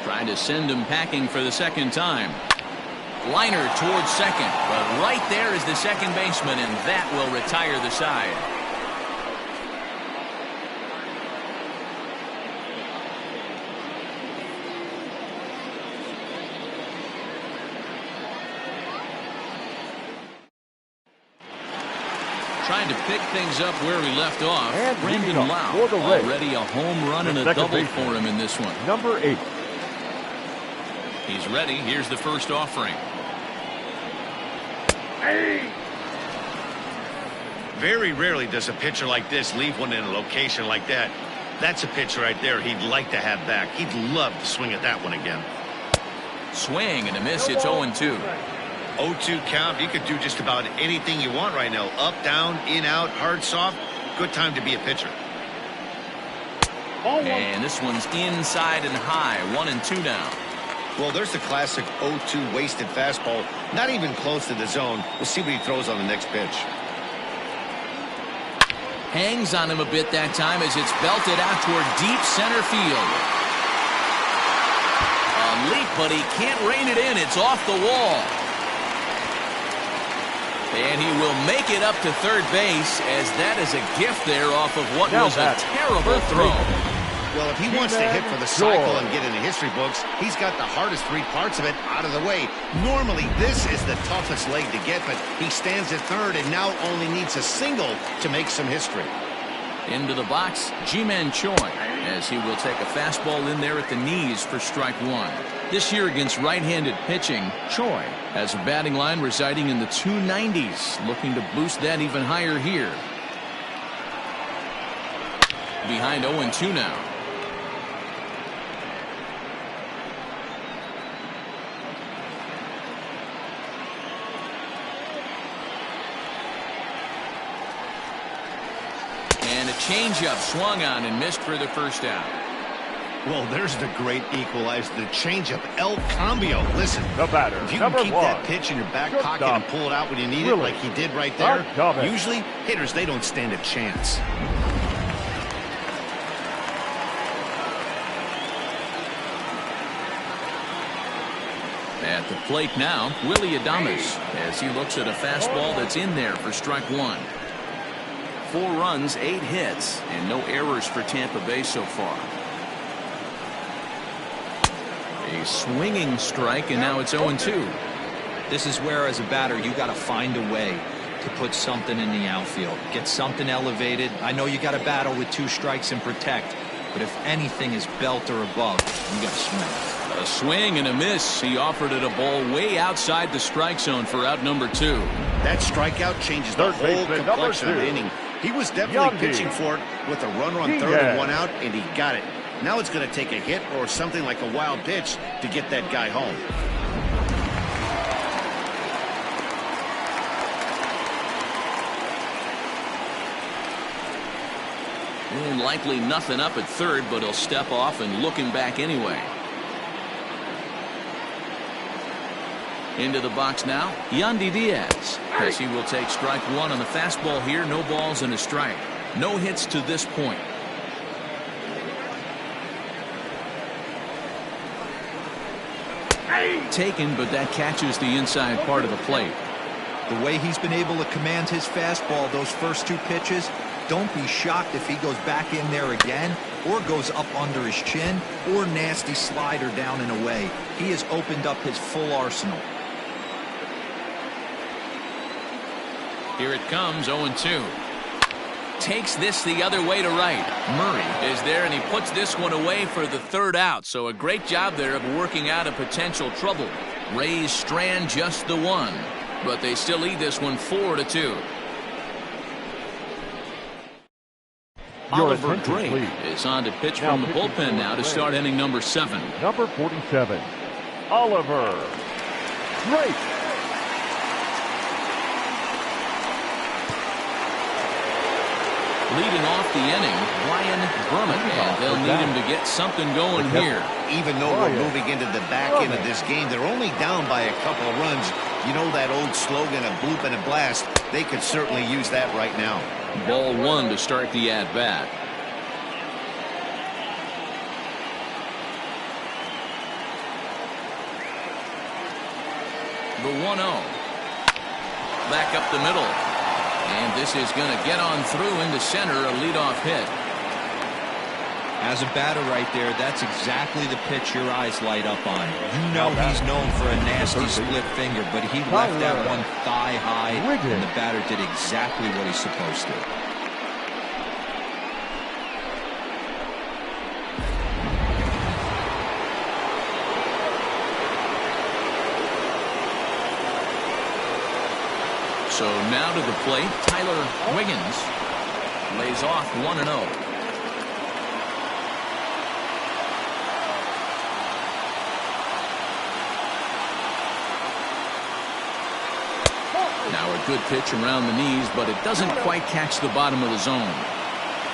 Trying to send him packing for the second time. Liner towards second, but right there is the second baseman, and that will retire the side. Trying to pick things up where we left off. And Brandon Lau, already a home run and a double for him in this one. Number 8. He's ready. Here's the first offering. Very rarely does a pitcher like this leave one in a location like that. That's a pitch right there he'd like to have back. He'd love to swing at that one again. Swing and a miss. It's 0-2. 0-2 count. You could do just about anything you want right now. Up, down, in, out, hard, soft. Good time to be a pitcher. And this one's inside and high. 1-2 now. Well, there's the classic 0-2 wasted fastball. Not even close to the zone. We'll see what he throws on the next pitch. Hangs on him a bit that time as it's belted out toward deep center field. A leap, but he can't rein it in. It's off the wall. And he will make it up to third base, as that is a gift there off of what was a terrible throw. Well, if he wants to hit for the cycle and get in the history books, he's got the hardest 3 parts of it out of the way. Normally, this is the toughest leg to get, but he stands at third and now only needs a single to make some history. Into the box, Ji-Man Choi, as he will take a fastball in there at the knees for strike 1. This year against right-handed pitching, Choi has a batting line residing in the 290s, looking to boost that even higher here. Behind 0-2 now. And a changeup swung on and missed for the first out. Well, there's the great equalizer, the changeup, El Cambio. Listen, the batter, if you can keep that pitch in your back pocket and pull it out when you need it like he did right there, usually hitters, they don't stand a chance. At the plate now, Willie Adames, as he looks at a fastball that's in there for strike 1. 4 runs, 8 hits, and no errors for Tampa Bay so far. A swinging strike, and now it's 0-2. This is where, as a batter, you got to find a way to put something in the outfield. Get something elevated. I know you got to battle with 2 strikes and protect, but if anything is belt or above, you got to swing. A swing and a miss. He offered it a ball way outside the strike zone for out number 2. That strikeout changes the whole complexion of the inning. He was definitely pitching for it with a runner on third and 1 out, and he got it. Now it's going to take a hit or something like a wild pitch to get that guy home. And likely nothing up at third, but he'll step off and look him back anyway. Into the box now, Yandy Diaz, as he will take strike 1 on the fastball here. No balls and a strike. No hits to this point. Taken, but that catches the inside part of the plate. The way he's been able to command his fastball those first 2 pitches, don't be shocked if he goes back in there again or goes up under his chin or nasty slider down and away. He has opened up his full arsenal. Here it comes, 0-2. Takes this the other way to right. Murray is there, and he puts this one away for the third out. So a great job there of working out a potential trouble. Rays strand just the 1, but they still lead this one 4-2. Oliver Drake is on to pitch from the bullpen now to start inning number 7. Number 47, Oliver Drake. Leading off the inning, Brian Berman, and they'll need him to get something going here. Even though we're moving into the back end of this game, they're only down by a couple of runs. You know that old slogan, a bloop and a blast. They could certainly use that right now. Ball 1 to start the at-bat. The 1-0. Back up the middle. And this is going to get on through into center, a leadoff hit. As a batter right there, that's exactly the pitch your eyes light up on. You know he's known for a nasty split finger, but he left that one thigh high, and the batter did exactly what he's supposed to. So now to the plate, Tyler Wiggins lays off 1-0. Now a good pitch around the knees, but it doesn't quite catch the bottom of the zone.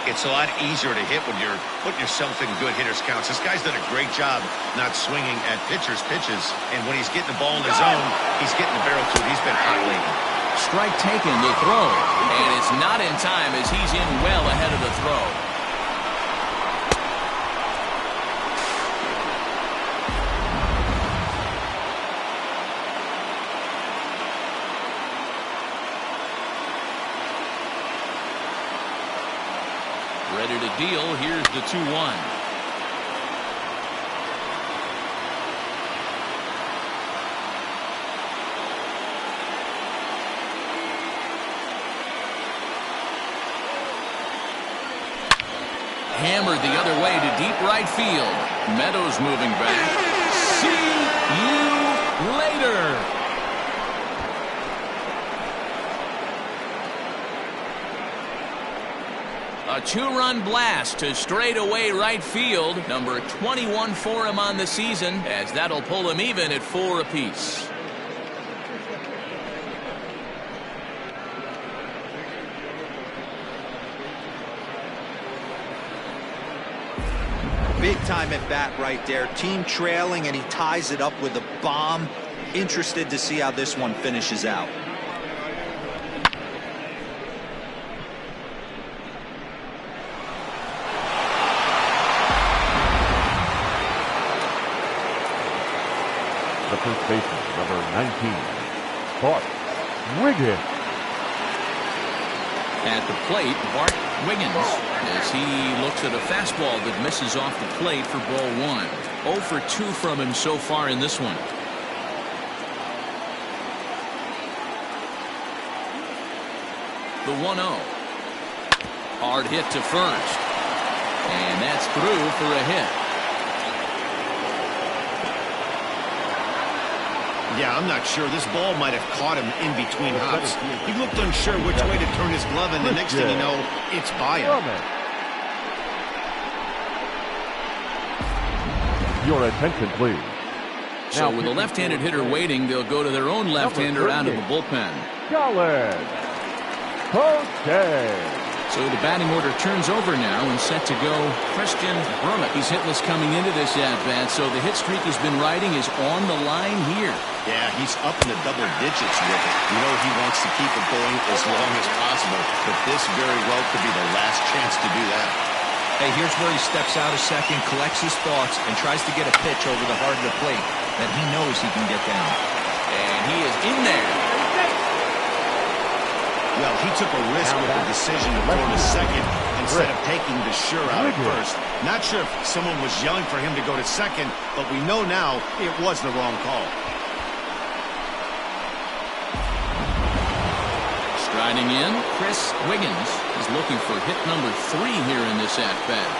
It's a lot easier to hit when you're putting yourself in good hitters' counts. This guy's done a great job not swinging at pitchers' pitches. And when he's getting the ball in his zone, he's getting the barrel too. He's been hot lately. Strike taken, the throw. And it's not in time as he's in well ahead of the throw. Ready to deal. Here's the 2-1. Hammered the other way to deep right field. Meadows moving back. See you later. A 2-run blast to straightaway right field. Number 21 for him on the season, as that'll pull him even at 4 apiece. Big time at bat right there. Team trailing, and he ties it up with a bomb. Interested to see how this one finishes out. The first baseman, number 19, Bart Wiggins. At the plate, Bart Wiggins, as he looks at a fastball that misses off the plate for ball 1. 0 for 2 from him so far in this one. The 1-0. Hard hit to first. And that's through for a hit. Yeah, I'm not sure. This ball might have caught him in between hops. He looked unsure which way to turn his glove, and the next thing you know, it's by him. Your attention, please. So with a left-handed hitter waiting, they'll go to their own left-hander out of the bullpen. So the batting order turns over now and set to go Christian Brummett. He's hitless coming into this at-bat, so the hit streak he's been riding is on the line here. Yeah, he's up in the double digits with it. You know he wants to keep it going as long as possible, but this very well could be the last chance to do that. Hey, here's where he steps out a second, collects his thoughts, and tries to get a pitch over the heart of the plate that he knows he can get down. And he is in there. Well, he took a risk with the decision to throw to second instead of taking the sure out at first. Not sure if someone was yelling for him to go to second, but we know now it was the wrong call. Striding in, Chris Wiggins is looking for hit number 3 here in this at-bat.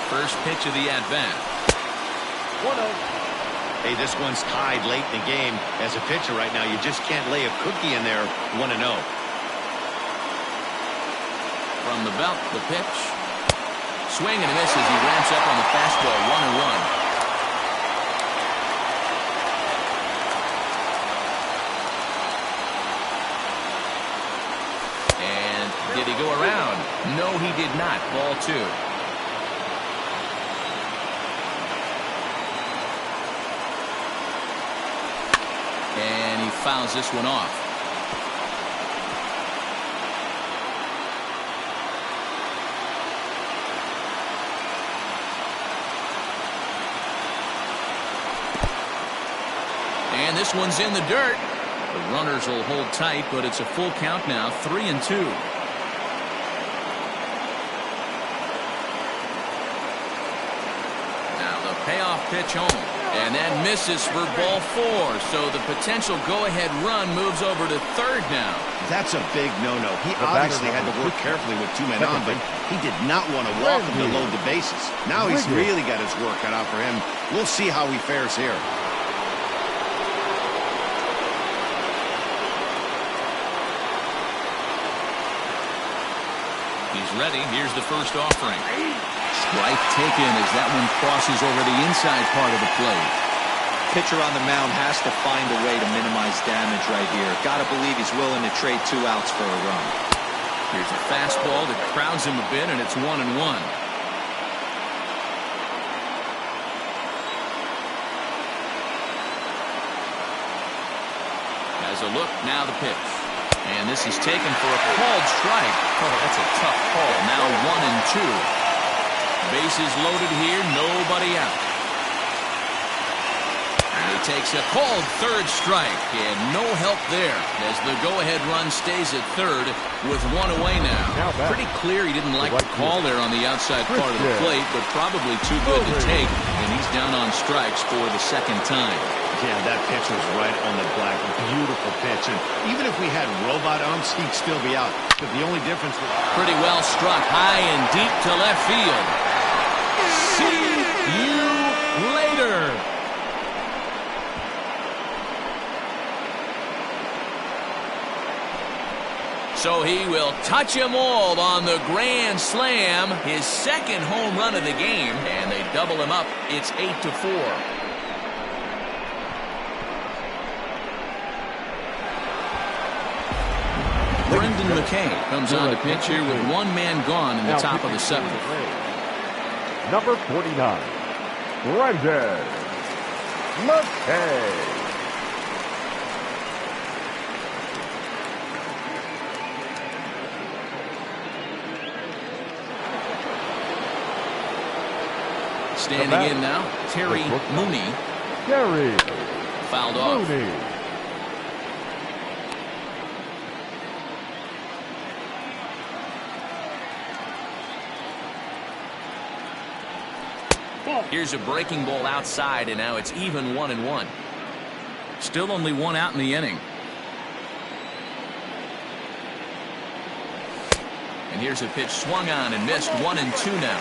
First pitch of the at-bat. 1-0. Hey, this one's tied late in the game. As a pitcher right now, you just can't lay a cookie in there 1-0. From the belt, the pitch. Swing and a miss as he ramps up on the fastball, 1-1. And did he go around? No, he did not. Ball 2. And he fouls this one off. And this one's in the dirt. The runners will hold tight, but it's a full count now, 3-2. Now the payoff pitch home. And that misses for ball 4. So the potential go-ahead run moves over to third now. That's a big no-no. He obviously had to work carefully with 2 men on, but he did not want to walk him to load the bases. Now he's really got his work cut out for him. We'll see how he fares here. He's ready. Here's the first offering. Strike taken as that one crosses over the inside part of the plate. Pitcher on the mound has to find a way to minimize damage right here. Got to believe he's willing to trade 2 outs for a run. Here's a fastball that crowds him a bit, and it's 1-1. Has a look, now the pitch. And this is taken for a called strike. Oh, that's a tough call. Now 1-2. Bases loaded here, nobody out. And he takes a called third strike, and no help there as the go-ahead run stays at third with 1 away now. Pretty clear he didn't like the call there on the outside part of the plate, but probably too good to take, and he's down on strikes for the second time. Yeah, that pitch was right on the black. Beautiful pitch. And even if we had robot umps, he'd still be out. But the only difference was... Pretty well struck high and deep to left field. See you later. So he will touch them all on the grand slam, his second home run of the game, and they double him up. It's 8-4. Brendan McKay comes on to pitch here with 1 man gone in the top of the 7th. Number 49, Brendan McKay. Standing in now, Terry Mooney. Fouled off. Here's a breaking ball outside, and now it's even 1-1. Still only 1 out in the inning. And here's a pitch swung on and missed. 1-2 now.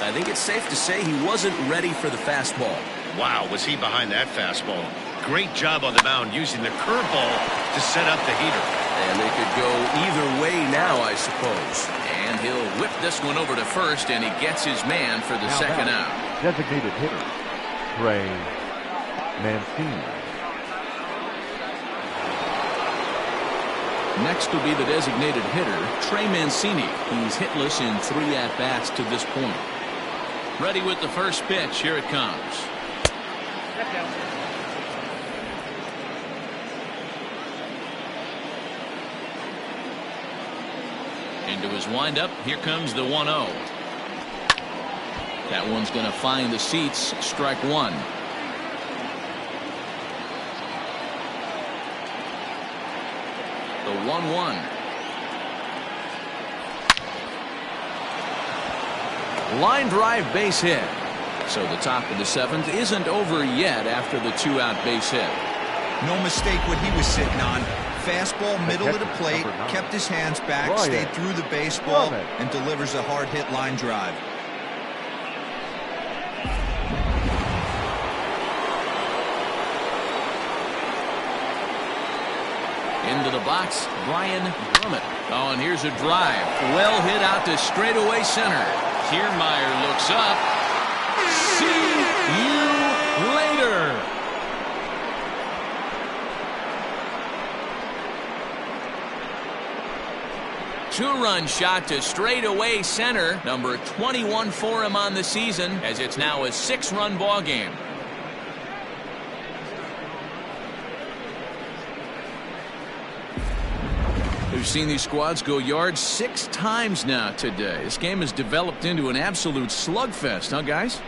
I think it's safe to say he wasn't ready for the fastball. Wow, was he behind that fastball. Great job on the mound using the curveball to set up the heater. And they could go either way now, I suppose. And he'll whip this one over to first, and he gets his man for the second out. Designated hitter, Trey Mancini. Next will be the designated hitter, Trey Mancini. He's hitless in 3 at-bats to this point. Ready with the first pitch. Here it comes. Into his windup. Here comes the 1-0. That one's going to find the seats. Strike 1. The 1-1. Line drive base hit. So the top of the 7th isn't over yet after the 2-out base hit. No mistake what he was sitting on. Fastball middle of the plate, kept his hands back, stayed through the baseball, and delivers a hard hit line drive. Into the box, Brian Brummett. Oh, and here's a drive. Well hit out to straightaway center. Kiermaier looks up. See you later. Two-run shot to straightaway center. Number 21 for him on the season, as it's now a 6-run ball game. We've seen these squads go yards 6 times now today. This game has developed into an absolute slugfest, huh, guys?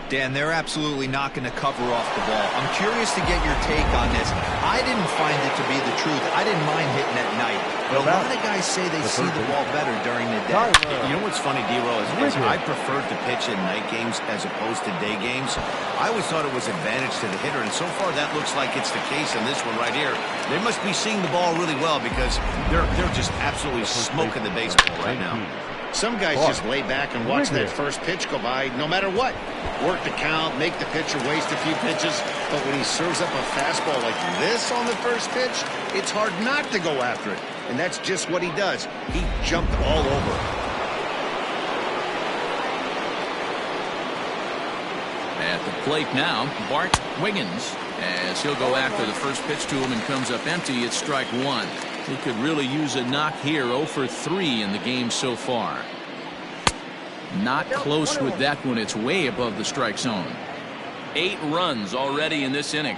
Dan, they're absolutely not going to cover off the ball. I'm curious to get your take on this. I didn't find it to be the truth. I didn't mind hitting at night. But a lot of guys say they see the ball better during the day. You know what's funny, D-Roll, is I preferred to pitch in night games as opposed to day games. I always thought it was advantage to the hitter, and so far that looks like it's the case in this one right here. They must be seeing the ball really well because they're just absolutely smoking the baseball right now. Some guys just lay back and watch that first pitch go by no matter what. Work the count, make the pitcher waste a few pitches, but when he serves up a fastball like this on the first pitch, it's hard not to go after it. And that's just what he does. He jumped all over. At the plate now, Bart Wiggins, as he'll go after the first pitch to him and comes up empty. It's strike one. He could really use a knock here. 0 for 3 in the game so far. Not close with that one. It's way above the strike zone. 8 runs already in this inning.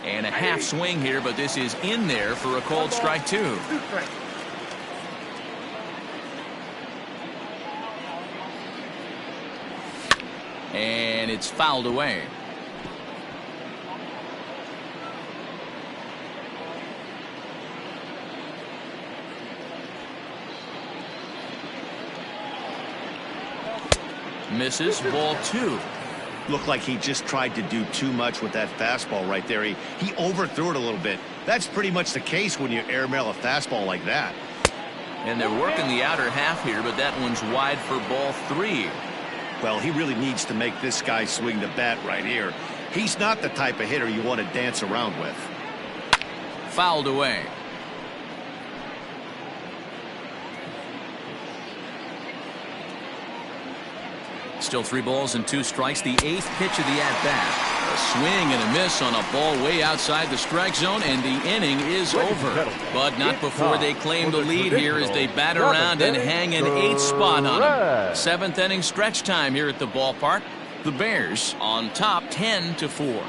And a half swing here, but this is in there for a called strike 2. And it's fouled away. Misses, ball 2. Looked like he just tried to do too much with that fastball right there. He overthrew it a little bit. That's pretty much the case when you airmail a fastball like that. And they're working the outer half here, but that one's wide for ball 3. Well, he really needs to make this guy swing the bat right here. He's not the type of hitter you want to dance around with. Fouled away. Still 3 balls and 2 strikes. The 8th pitch of the at-bat. A swing and a miss on a ball way outside the strike zone, and the inning is over. But not before they claim the lead here as they bat around and hang an 8th spot on them. 7th inning stretch time here at the ballpark. The Bears on top 10-4.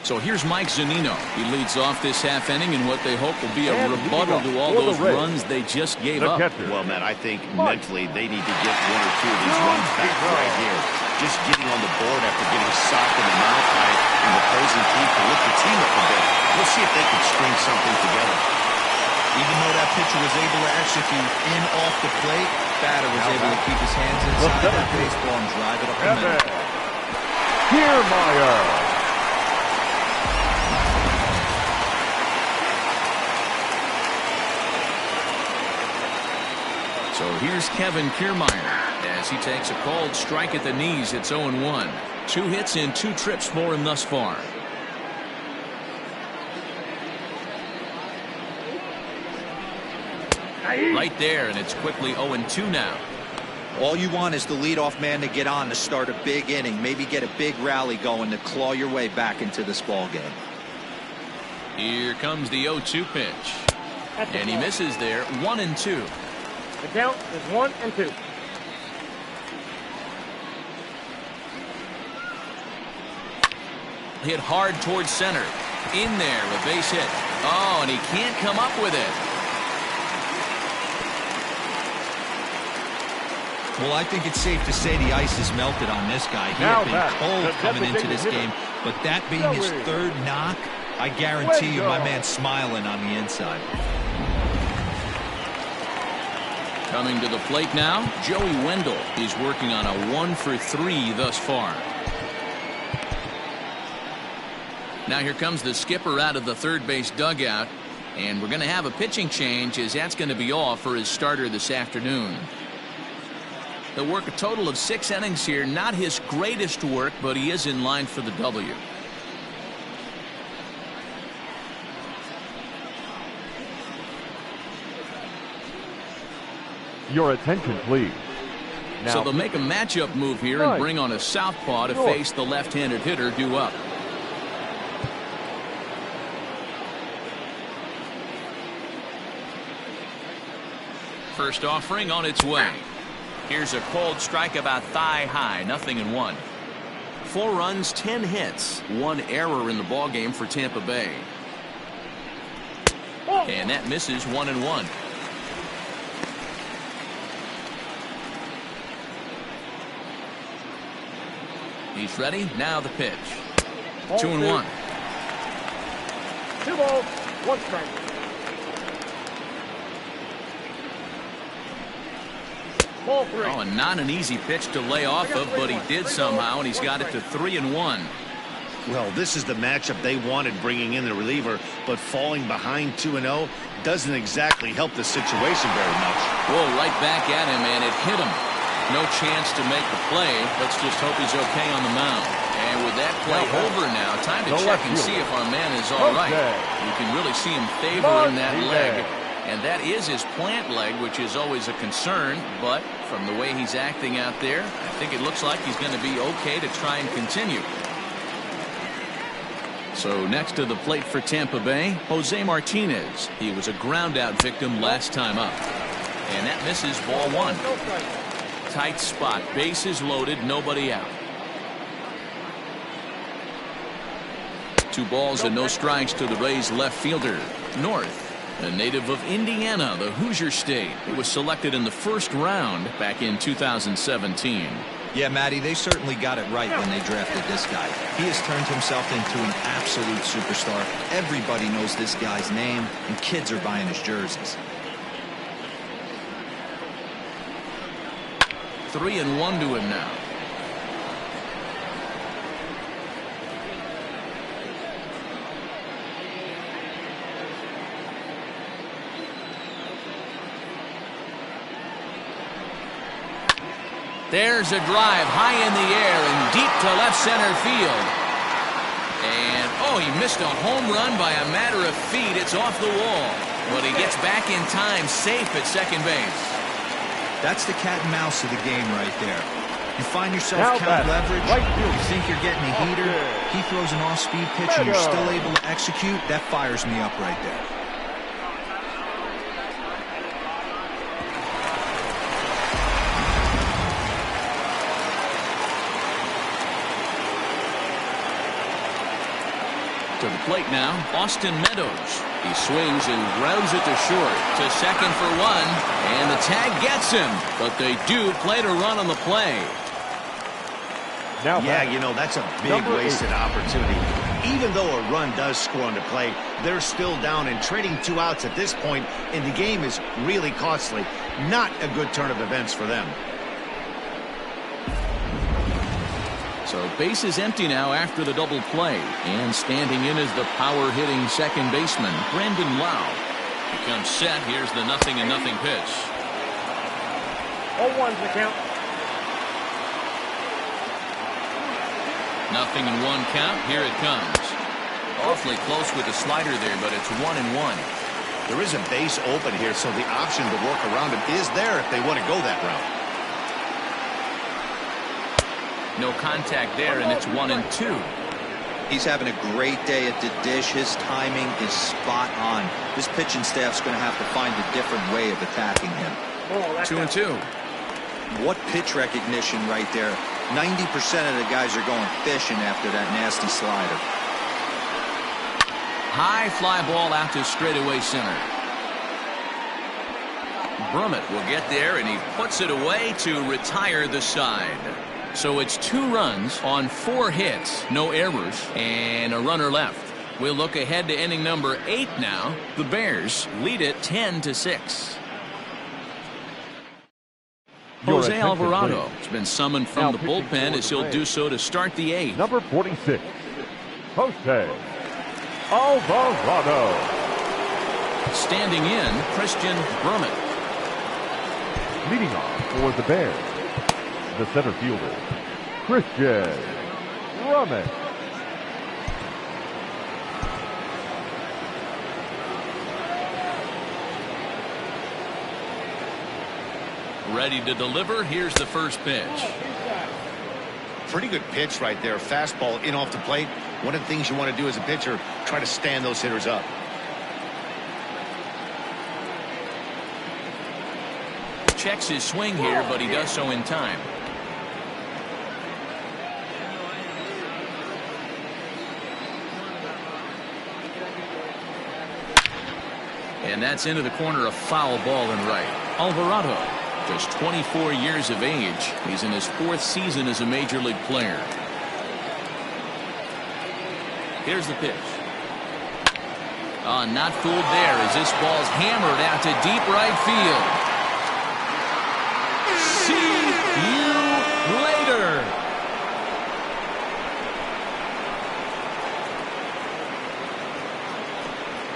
So here's Mike Zunino. He leads off this half inning in what they hope will be a rebuttal to all those runs they just gave up. Well, Matt, I think mentally they need to get 1 or 2 of these runs back right here. Just getting on the board after getting socked in the mouth by the opposing team to lift the team up a bit. We'll see if they can string something together. Even though that pitcher was able to execute in off the plate, batter was able to keep his hands inside that baseball and drive it up the middle. Kiermaier. So here's Kevin Kiermaier as he takes a called strike at the knees. It's 0-1. 2 hits in 2 trips for him thus far. Right there, and it's quickly 0-2 now. All you want is the leadoff man to get on to start a big inning, maybe get a big rally going to claw your way back into this ball game. Here comes the 0-2 pitch, and he misses there. 1-2. The count is 1-2. Hit hard towards center. In there, a base hit. Oh, and he can't come up with it. Well, I think it's safe to say the ice is melted on this guy. He had been cold coming into this game, but that being his 3rd knock, I guarantee you my man's smiling on the inside. Coming to the plate now, Joey Wendell. He's working on a 1 for 3 thus far. Now here comes the skipper out of the third base dugout, and we're going to have a pitching change as that's going to be off for his starter this afternoon. He'll work a total of 6 innings here. Not his greatest work, but he is in line for the W. Your attention, please. Now, so they'll make a matchup move here and bring on a southpaw to face the left-handed hitter due up. First offering on its way. Here's a called strike about thigh high. 0-1. 4 runs, 10 hits, 1 error in the ballgame for Tampa Bay. And that misses. 1-1. He's ready. Now the pitch. 2-1. 2 balls, 1 strike. Ball 3. Oh, and not an easy pitch to lay off of, but he did somehow, and he's got it to 3-1. Well, this is the matchup they wanted, bringing in the reliever, but falling behind 2-0 doesn't exactly help the situation very much. Whoa, right back at him, and it hit him. No chance to make the play. Let's just hope he's okay on the mound. And with that play over now, time to check and see if our man is all right. You can really see him favoring that leg. And that is his plant leg, which is always a concern. But from the way he's acting out there, I think it looks like he's going to be okay to try and continue. So next to the plate for Tampa Bay, Jose Martinez. He was a ground out victim last time up. And that misses ball one. Tight spot, bases loaded, nobody out. 2 balls and no strikes to the Rays left fielder, North. A native of Indiana, the Hoosier State. He was selected in the first round back in 2017. Yeah, Matty, they certainly got it right when they drafted this guy. He has turned himself into an absolute superstar. Everybody knows this guy's name, and kids are buying his jerseys. 3-1 to him now. There's a drive high in the air and deep to left center field. And, oh, he missed a home run by a matter of feet. It's off the wall. But he gets back in time, safe at second base. That's the cat and mouse of the game right there. You find yourself count leverage, you think you're getting a heater, he throws an off-speed pitch and you're still able to execute. That fires me up right there. To the plate now, Austin Meadows. He swings and grounds it to short. To second for 1. And the tag gets him. But they do play to run on the play. Now yeah, you know, that's a big wasted opportunity. Even though a run does score on the play, they're still down, and trading 2 outs at this point in the game is really costly. Not a good turn of events for them. So base is empty now after the double play. And standing in is the power-hitting second baseman, Brandon Lau. He comes set. Here's the 0-0 pitch. 0-1's the count. 0-1 count. Here it comes. Awfully close with the slider there, but it's 1-1. There is a base open here, so the option to work around him is there if they want to go that route. No contact there, and it's 1-2. He's having a great day at the dish. His timing is spot on. This pitching staff's going to have to find a different way of attacking him. 2-2. What pitch recognition right there. 90% of the guys are going fishing after that nasty slider. High fly ball out to straightaway center. Brummett will get there, and he puts it away to retire the side. So it's 2 runs on 4 hits, no errors, and a runner left. We'll look ahead to inning number 8 now. The Bears lead it 10-6. Jose Alvarado has been summoned from the bullpen as he'll do so to start the 8th. Number 46, Jose Alvarado. Standing in, Christian Brummett. Leading off for the Bears, the center fielder, Christian Brummett. Ready to deliver. Here's the first pitch. Pretty good pitch right there. Fastball in off the plate. One of the things you want to do as a pitcher, try to stand those hitters up. Checks his swing here, but he does so in time. And that's into the corner, a foul ball and right. Alvarado, just 24 years of age. He's in his 4th season as a major league player. Here's the pitch. Not fooled there as this ball's hammered out to deep right field. See you later.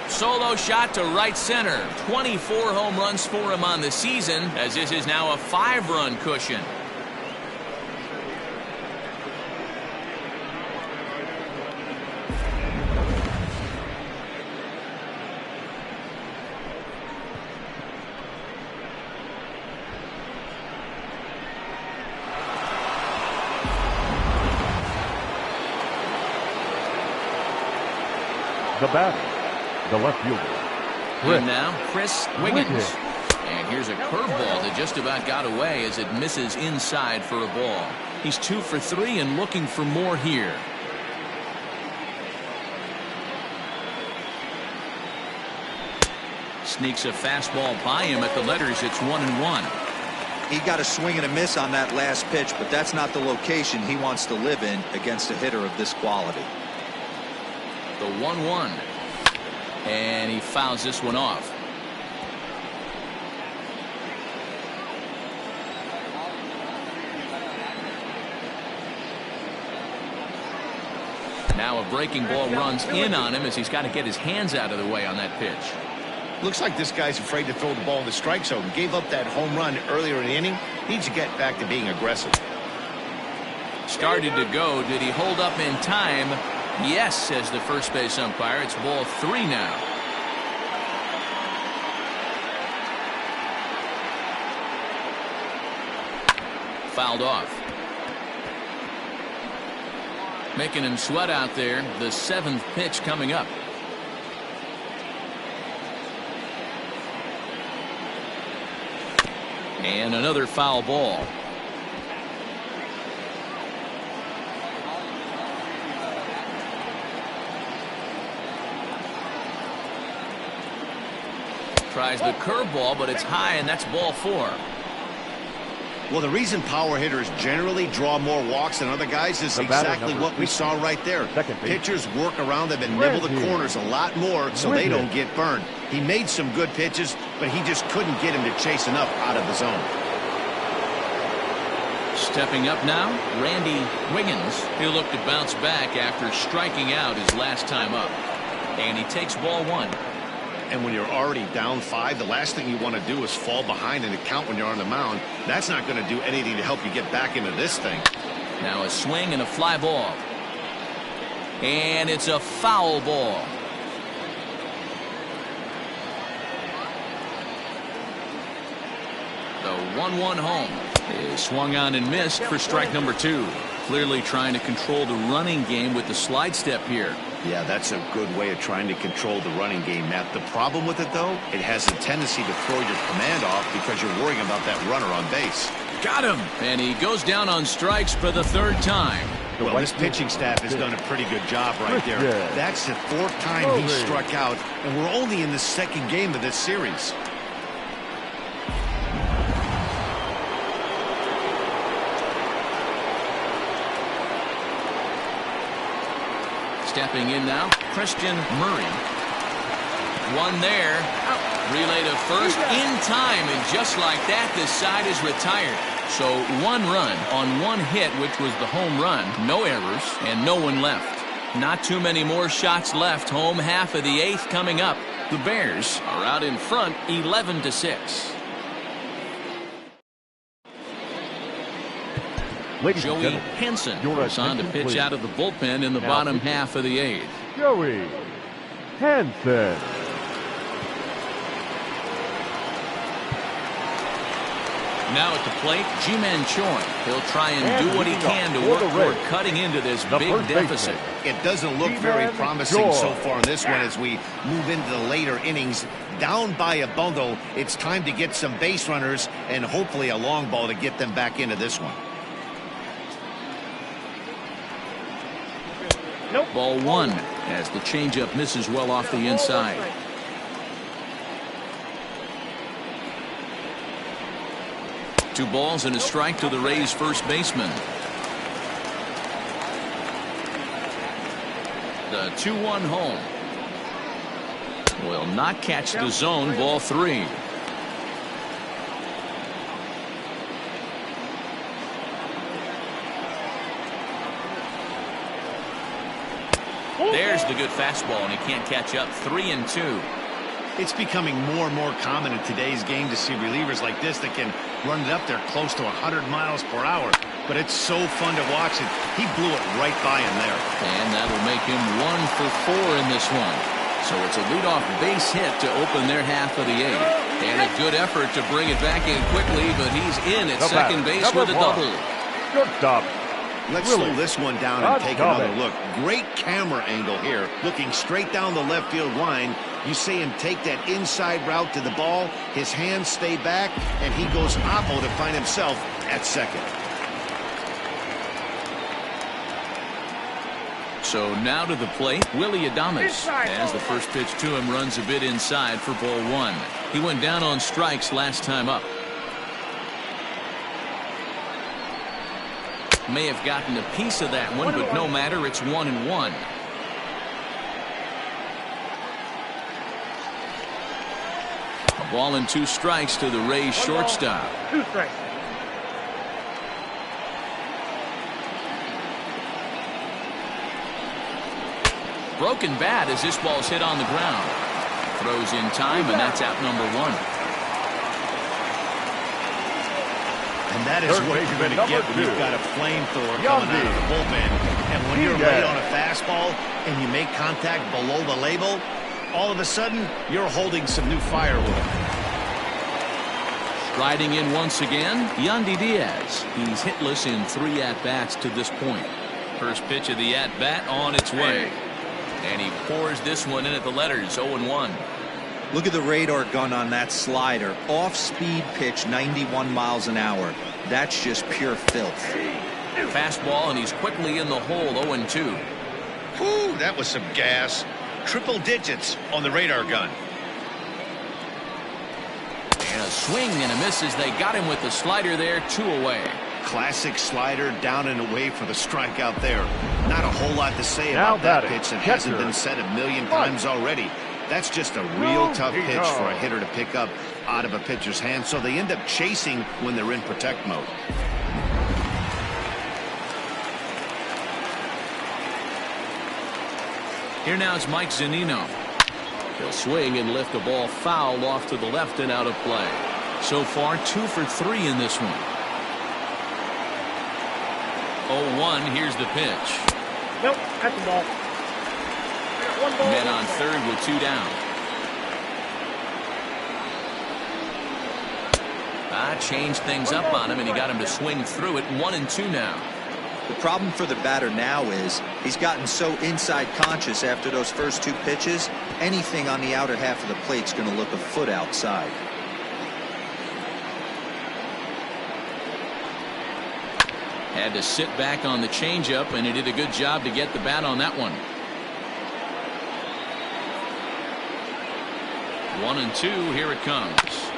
Solo shot to right center. 24 home runs for him on the season, as this is now a 5-run cushion. The batter, the left fielder, And now Chris Wiggins. And here's a curveball that just about got away as it misses inside for a ball. He's 2 for 3 and looking for more here. Sneaks a fastball by him at the letters. It's 1-1. He got a swing and a miss on that last pitch, but that's not the location he wants to live in against a hitter of this quality. The 1-1. And he fouls this one off. Now a breaking ball runs in on him as he's got to get his hands out of the way on that pitch. Looks like this guy's afraid to throw the ball in the strike zone. Gave up that home run earlier in the inning. Needs to get back to being aggressive. Started to go. Did he hold up in time? Yes, says the first base umpire. It's ball 3 now. Fouled off. Making him sweat out there. The 7th pitch coming up. And another foul ball. Tries the curveball, but it's high, and that's ball 4. Well, the reason power hitters generally draw more walks than other guys is exactly what we saw right there. Pitchers work around them and nibble the corners a lot more so they don't get burned. He made some good pitches, but he just couldn't get him to chase enough out of the zone. Stepping up now, Randy Wiggins. He'll look to bounce back after striking out his last time up. And he takes ball 1. And when you're already down 5, the last thing you want to do is fall behind in the count when you're on the mound. That's not going to do anything to help you get back into this thing. Now a swing and a fly ball. And it's a foul ball. The 1-1 home is swung on and missed for strike number 2. Clearly trying to control the running game with the slide step here. Yeah, that's a good way of trying to control the running game, Matt. The problem with it, though, it has a tendency to throw your command off because you're worrying about that runner on base. Got him! And he goes down on strikes for the 3rd time. Well, this pitching staff has done a pretty good job right there. That's the 4th time he struck out, and we're only in the 2nd game of this series. Stepping in now, Christian Murray. One there. Relay to first in time, and just like that, this side is retired. So 1 run on 1 hit, which was the home run. No errors, and no one left. Not too many more shots left. Home half of the 8th coming up. The Bears are out in front, 11-6. Joey Hansen is on to pitch out of the bullpen in the bottom half of the 8th. Joey Hansen. Now at the plate, Ji-Man Choi. He'll try and do what he can to work toward cutting into this big deficit. It doesn't look very promising so far in this one as we move into the later innings. Down by a bundle, it's time to get some base runners and hopefully a long ball to get them back into this one. Ball 1 as the changeup misses well off the inside. Two balls and a strike to the Rays first baseman. The 2-1 home will not catch the zone. Ball 3. There's the good fastball, and he can't catch up. 3-2. It's becoming more and more common in today's game to see relievers like this that can run it up there close to 100 miles per hour. But it's so fun to watch it. He blew it right by him there. And that'll make him 1 for 4 in this one. So it's a leadoff base hit to open their half of the 8th. And a good effort to bring it back in quickly, but he's in at second base with a double. Shortstop, Let's slow this one down and take another look. Great camera angle here, looking straight down the left field line. You see him take that inside route to the ball. His hands stay back, and he goes oppo to find himself at second. So now to the plate, Willie Adames. As the first pitch to him runs a bit inside for ball one. He went down on strikes last time up. May have gotten a piece of that one, but no matter, it's 1-1. A ball and 2 strikes to the Rays shortstop. 2 strikes. Broken bat as this ball's hit on the ground. Throws in time, and that's out number 1. And that is what you're going to get when you've got a flamethrower coming out of the bullpen. And when you're late on a fastball and you make contact below the label, all of a sudden, you're holding some new firewood. Striding in once again, Yandy Diaz. He's hitless in 3 at-bats to this point. First pitch of the at-bat on its way. And he pours this one in at the letters, 0-1. Look at the radar gun on that slider. Off-speed pitch, 91 miles an hour. That's just pure filth. Fastball, and he's quickly in the hole, 0-2. Whew, that was some gas. Triple digits on the radar gun. And a swing and a miss as they got him with the slider there, 2 away. Classic slider, down and away for the strikeout there. Not a whole lot to say about that pitch that hasn't been said a million times already. That's just a real tough pitch for a hitter to pick up out of a pitcher's hand, so they end up chasing when they're in protect mode. Here now is Mike Zunino. He'll swing and lift a ball foul off to the left and out of play. So far, 2 for 3 in this one. 0-1, here's the pitch. Nope, that's the ball. Men on third with 2 down. Changed things up on him, and he got him to swing through it. 1-2 now. The problem for the batter now is he's gotten so inside conscious after those first 2 pitches. Anything on the outer half of the plate's going to look a foot outside. Had to sit back on the changeup, and he did a good job to get the bat on that one. 1-2, here it comes.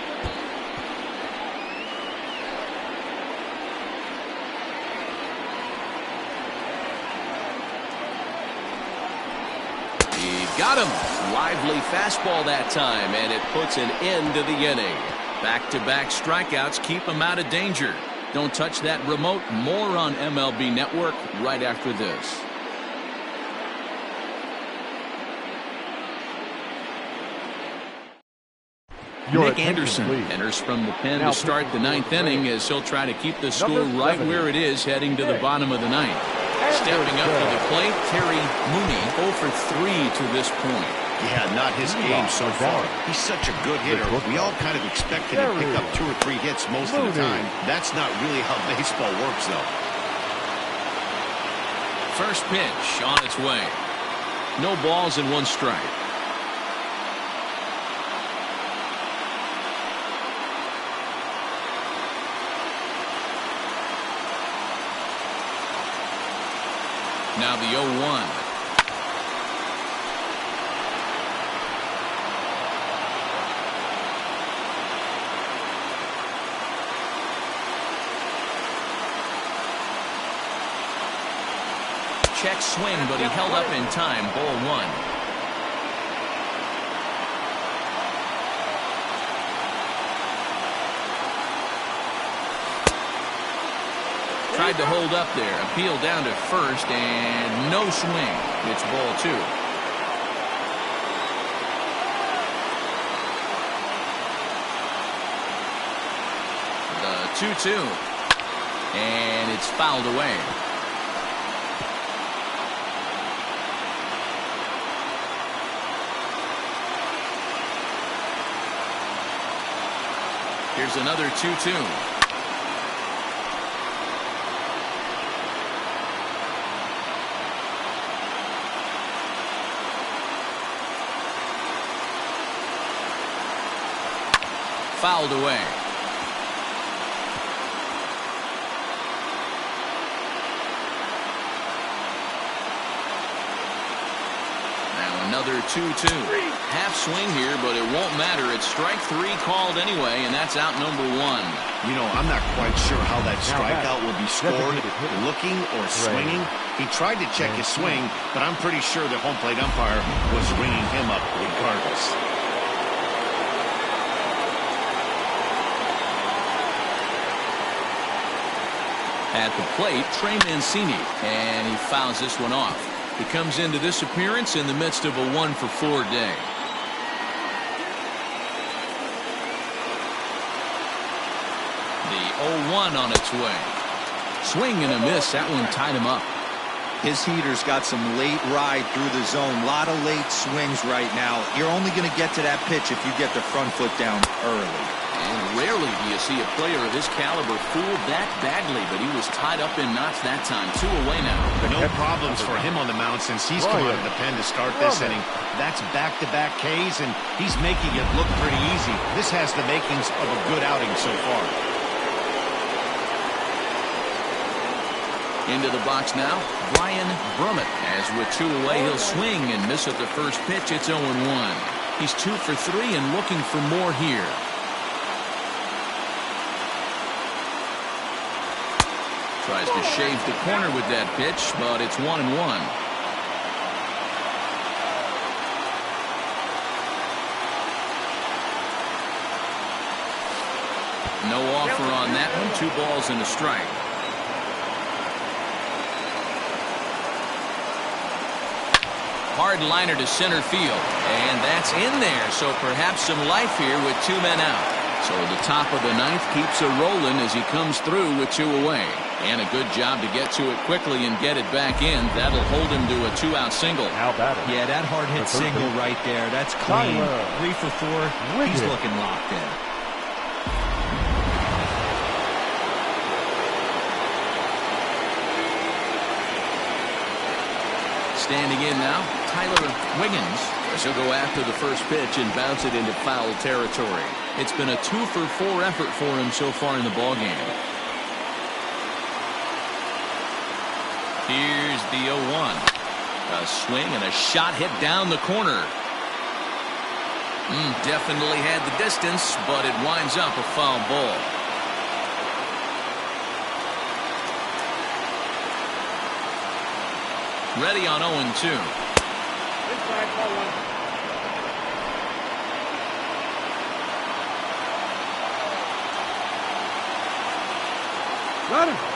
He got him. Lively fastball that time, and it puts an end to the inning. Back-to-back strikeouts keep him out of danger. Don't touch that remote. More on MLB Network right after this. Nick Anderson enters from the pen to start the 9th inning as he'll try to keep the score right where it is heading to the bottom of the 9th. Stepping up to the plate, Terry Mooney 0 for 3 to this point. Yeah, not his game so far. He's such a good hitter. We all kind of expected him to pick up 2 or 3 hits most of the time. That's not really how baseball works, though. First pitch on its way. No balls and 1 strike. Now the 0-1. Check swing, but he held up in time. Ball 1. Tried to hold up there. Appeal down to first, and no swing. It's ball 2. The 2-2. And it's fouled away. Here's another 2-2. fouled away. Another 2-2. Half swing here, but it won't matter. It's strike 3 called anyway, and that's out number 1. You know, I'm not quite sure how that strikeout will be scored, looking or swinging. He tried to check his swing, but I'm pretty sure the home plate umpire was ringing him up regardless. At the plate, Trey Mancini, and he fouls this one off. He comes into this appearance in the midst of a 1-for-4 day. The 0-1 on its way. Swing and a miss. That one tied him up. His heater's got some late ride through the zone. A lot of late swings right now. You're only going to get to that pitch if you get the front foot down early. And rarely do you see a player of his caliber fooled that badly, but he was tied up in knots that time. 2 away now. No problems for him on the mound since he's come out of the pen to start this inning. That's back-to-back Ks, and he's making it look pretty easy. This has the makings of a good outing so far. Into the box now, Brian Brummett. As with 2 away, he'll swing and miss at the first pitch. It's 0-1. He's 2 for 3 and looking for more here. Tries to shave the corner with that pitch, but it's 1-1. No offer on that one. 2 balls and a strike. Hard liner to center field, and that's in there. So perhaps some life here with 2 men out. So the top of the 9th keeps a rolling as he comes through with 2 away. And a good job to get to it quickly and get it back in. That'll hold him to a 2-out single. Yeah, that hard hit single right there. That's clean. 3 for 4. He's looking locked in. Standing in now, Tyler Wiggins. He'll go after the first pitch and bounce it into foul territory. It's been a 2 for 4 effort for him so far in the ballgame. Here's the 0-1. A swing and a shot hit down the corner. Definitely had the distance, but it winds up a foul ball. Ready on 0-2. Inside, ball 1.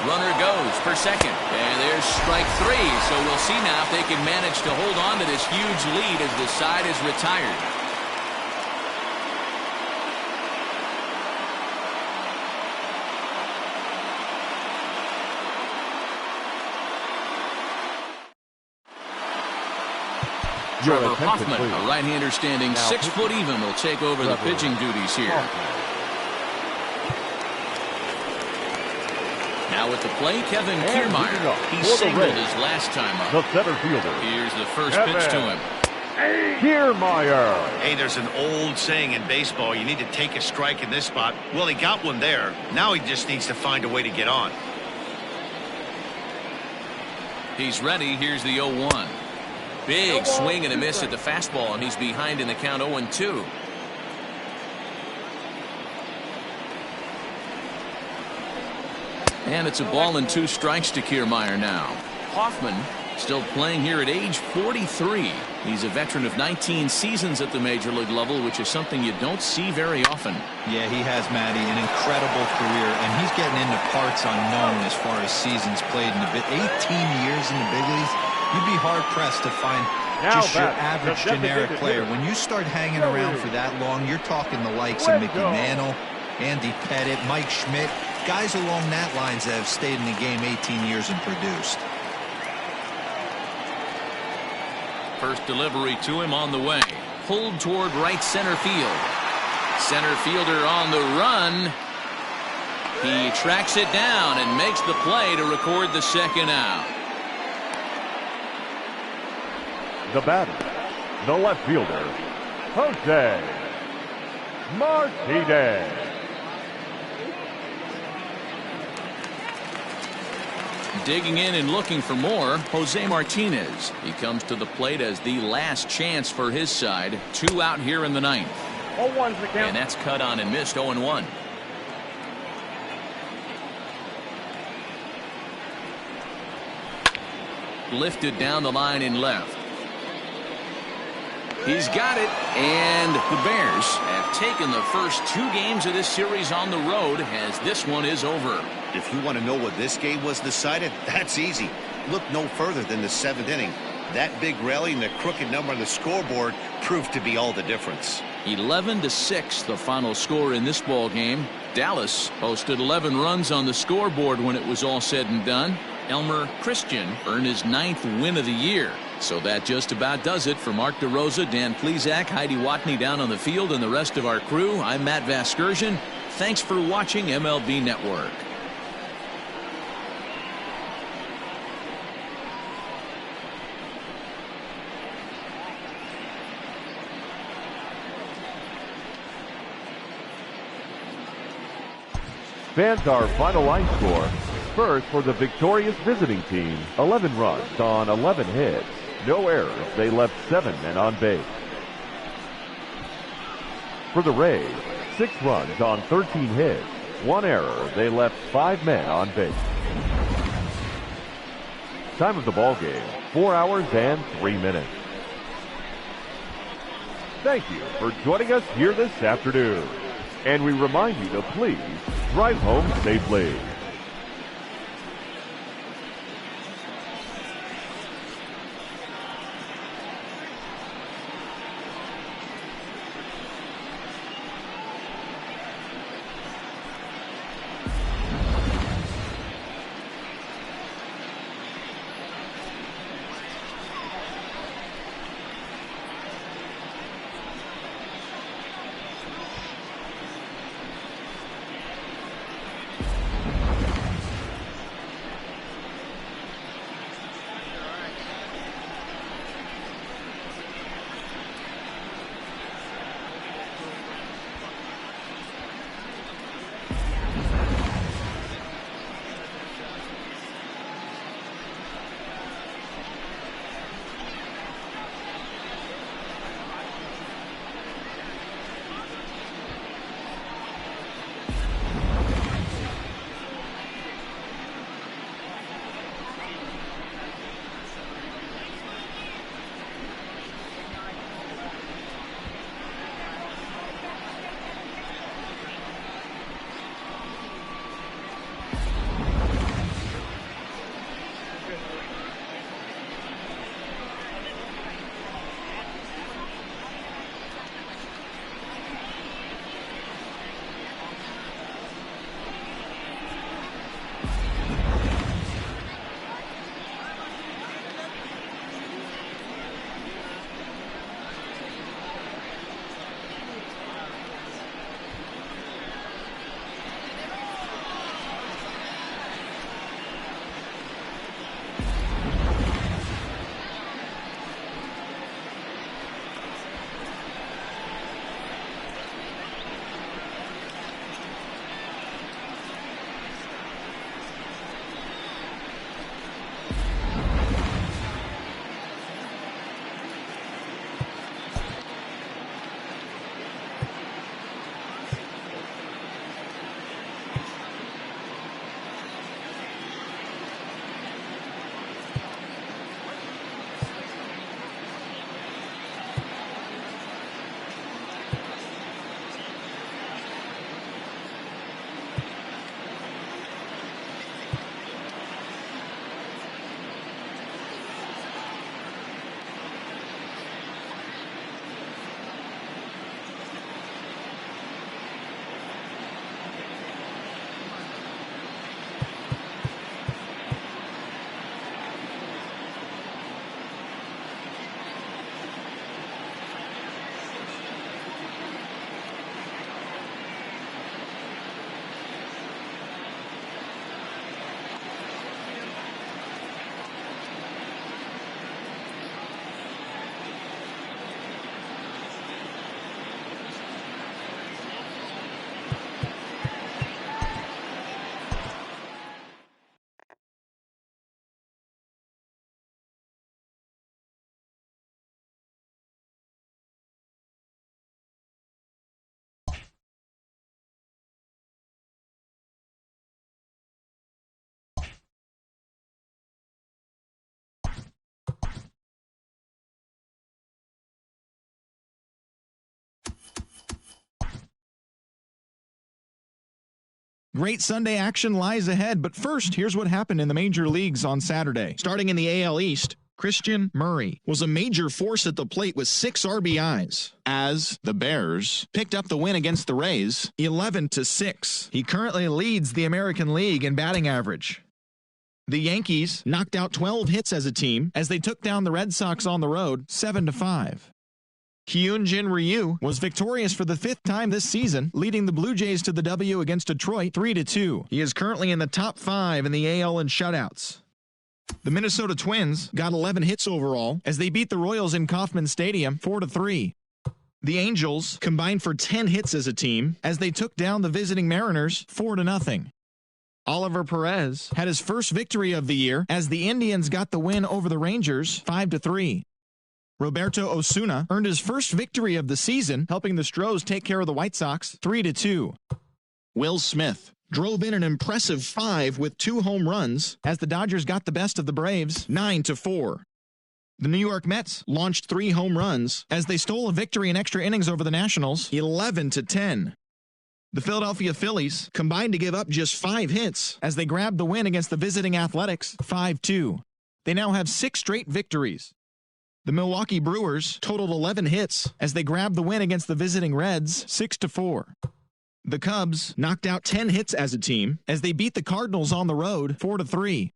Runner goes for second. And there's strike 3. So we'll see now if they can manage to hold on to this huge lead as the side is retired. Trevor Hoffman, a right-hander standing 6 foot even, will take over the pitching duties here. Now at the plate, Kevin Kiermaier. He singled his last time up. The center fielder. Here's the first pitch to him. Kiermaier. Hey, there's an old saying in baseball, you need to take a strike in this spot. Well, he got one there. Now he just needs to find a way to get on. He's ready. Here's the 0-1. Big swing and a miss at the fastball, and he's behind in the count 0-2. And it's a ball and 2 strikes to Kiermaier now. Hoffman still playing here at age 43. He's a veteran of 19 seasons at the major league level, which is something you don't see very often. Yeah, he has, Matty, an incredible career, and he's getting into parts unknown as far as seasons played in the 18 years in the big leagues. You'd be hard-pressed to find just your average generic player. When you start hanging around for that long, you're talking the likes of Mickey Mantle, Andy Pettit, Mike Schmidt, guys along that lines that have stayed in the game 18 years and produced. First delivery to him on the way. Pulled toward right center field. Center fielder on the run. He tracks it down and makes the play to record the second out. The batter, the left fielder, Jose. Martinez. Digging in and looking for more, Jose Martinez. He comes to the plate as the last chance for his side. 2 out here in the ninth. 0-1's the count. And that's cut on and missed. 0-1. Lifted down the line in left. He's got it, and the Bears have taken the first 2 games of this series on the road as this one is over. If you want to know what this game was decided, that's easy. Look no further than the 7th inning. That big rally and the crooked number on the scoreboard proved to be all the difference. 11-6 the final score in this ball game. Dallas posted 11 runs on the scoreboard when it was all said and done. Elmer Christian earned his 9th win of the year. So that just about does it. For Mark DeRosa, Dan Plesac, Heidi Watney down on the field, and the rest of our crew, I'm Matt Vasgersian. Thanks for watching MLB Network. Fans, our final line score. First, for the victorious visiting team, 11 runs on 11 hits. No errors. They left 7 men on base. For the Rays, 6 runs on 13 hits. 1 error. They left 5 men on base. Time of the ball game, 4 hours and 3 minutes. Thank you for joining us here this afternoon. And we remind you to please drive home safely. Great Sunday action lies ahead, but first, here's what happened in the major leagues on Saturday. Starting in the AL East, Christian Murray was a major force at the plate with 6 RBIs as the Bears picked up the win against the Rays 11-6. He currently leads the American League in batting average. The Yankees knocked out 12 hits as a team as they took down the Red Sox on the road 7-5. Hyunjin Ryu was victorious for the 5th time this season, leading the Blue Jays to the W against Detroit 3-2. He is currently in the top 5 in the AL in shutouts. The Minnesota Twins got 11 hits overall as they beat the Royals in Kauffman Stadium 4-3. The Angels combined for 10 hits as a team as they took down the visiting Mariners 4-0. Oliver Perez had his first victory of the year as the Indians got the win over the Rangers 5-3. Roberto Osuna earned his first victory of the season, helping the Stros take care of the White Sox 3-2. Will Smith drove in an impressive 5 with 2 home runs as the Dodgers got the best of the Braves 9-4. The New York Mets launched 3 home runs as they stole a victory in extra innings over the Nationals 11-10. The Philadelphia Phillies combined to give up just 5 hits as they grabbed the win against the visiting Athletics 5-2. They now have 6 straight victories. The Milwaukee Brewers totaled 11 hits as they grabbed the win against the visiting Reds 6-4. The Cubs knocked out 10 hits as a team as they beat the Cardinals on the road 4-3.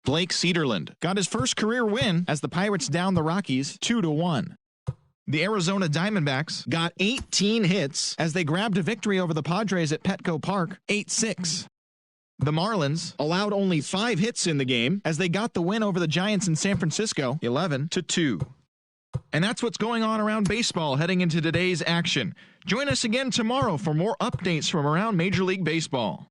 Blake Cederland got his first career win as the Pirates downed the Rockies 2-1. The Arizona Diamondbacks got 18 hits as they grabbed a victory over the Padres at Petco Park 8-6. The Marlins allowed only 5 hits in the game as they got the win over the Giants in San Francisco 11-2. And that's what's going on around baseball heading into today's action. Join us again tomorrow for more updates from around Major League Baseball.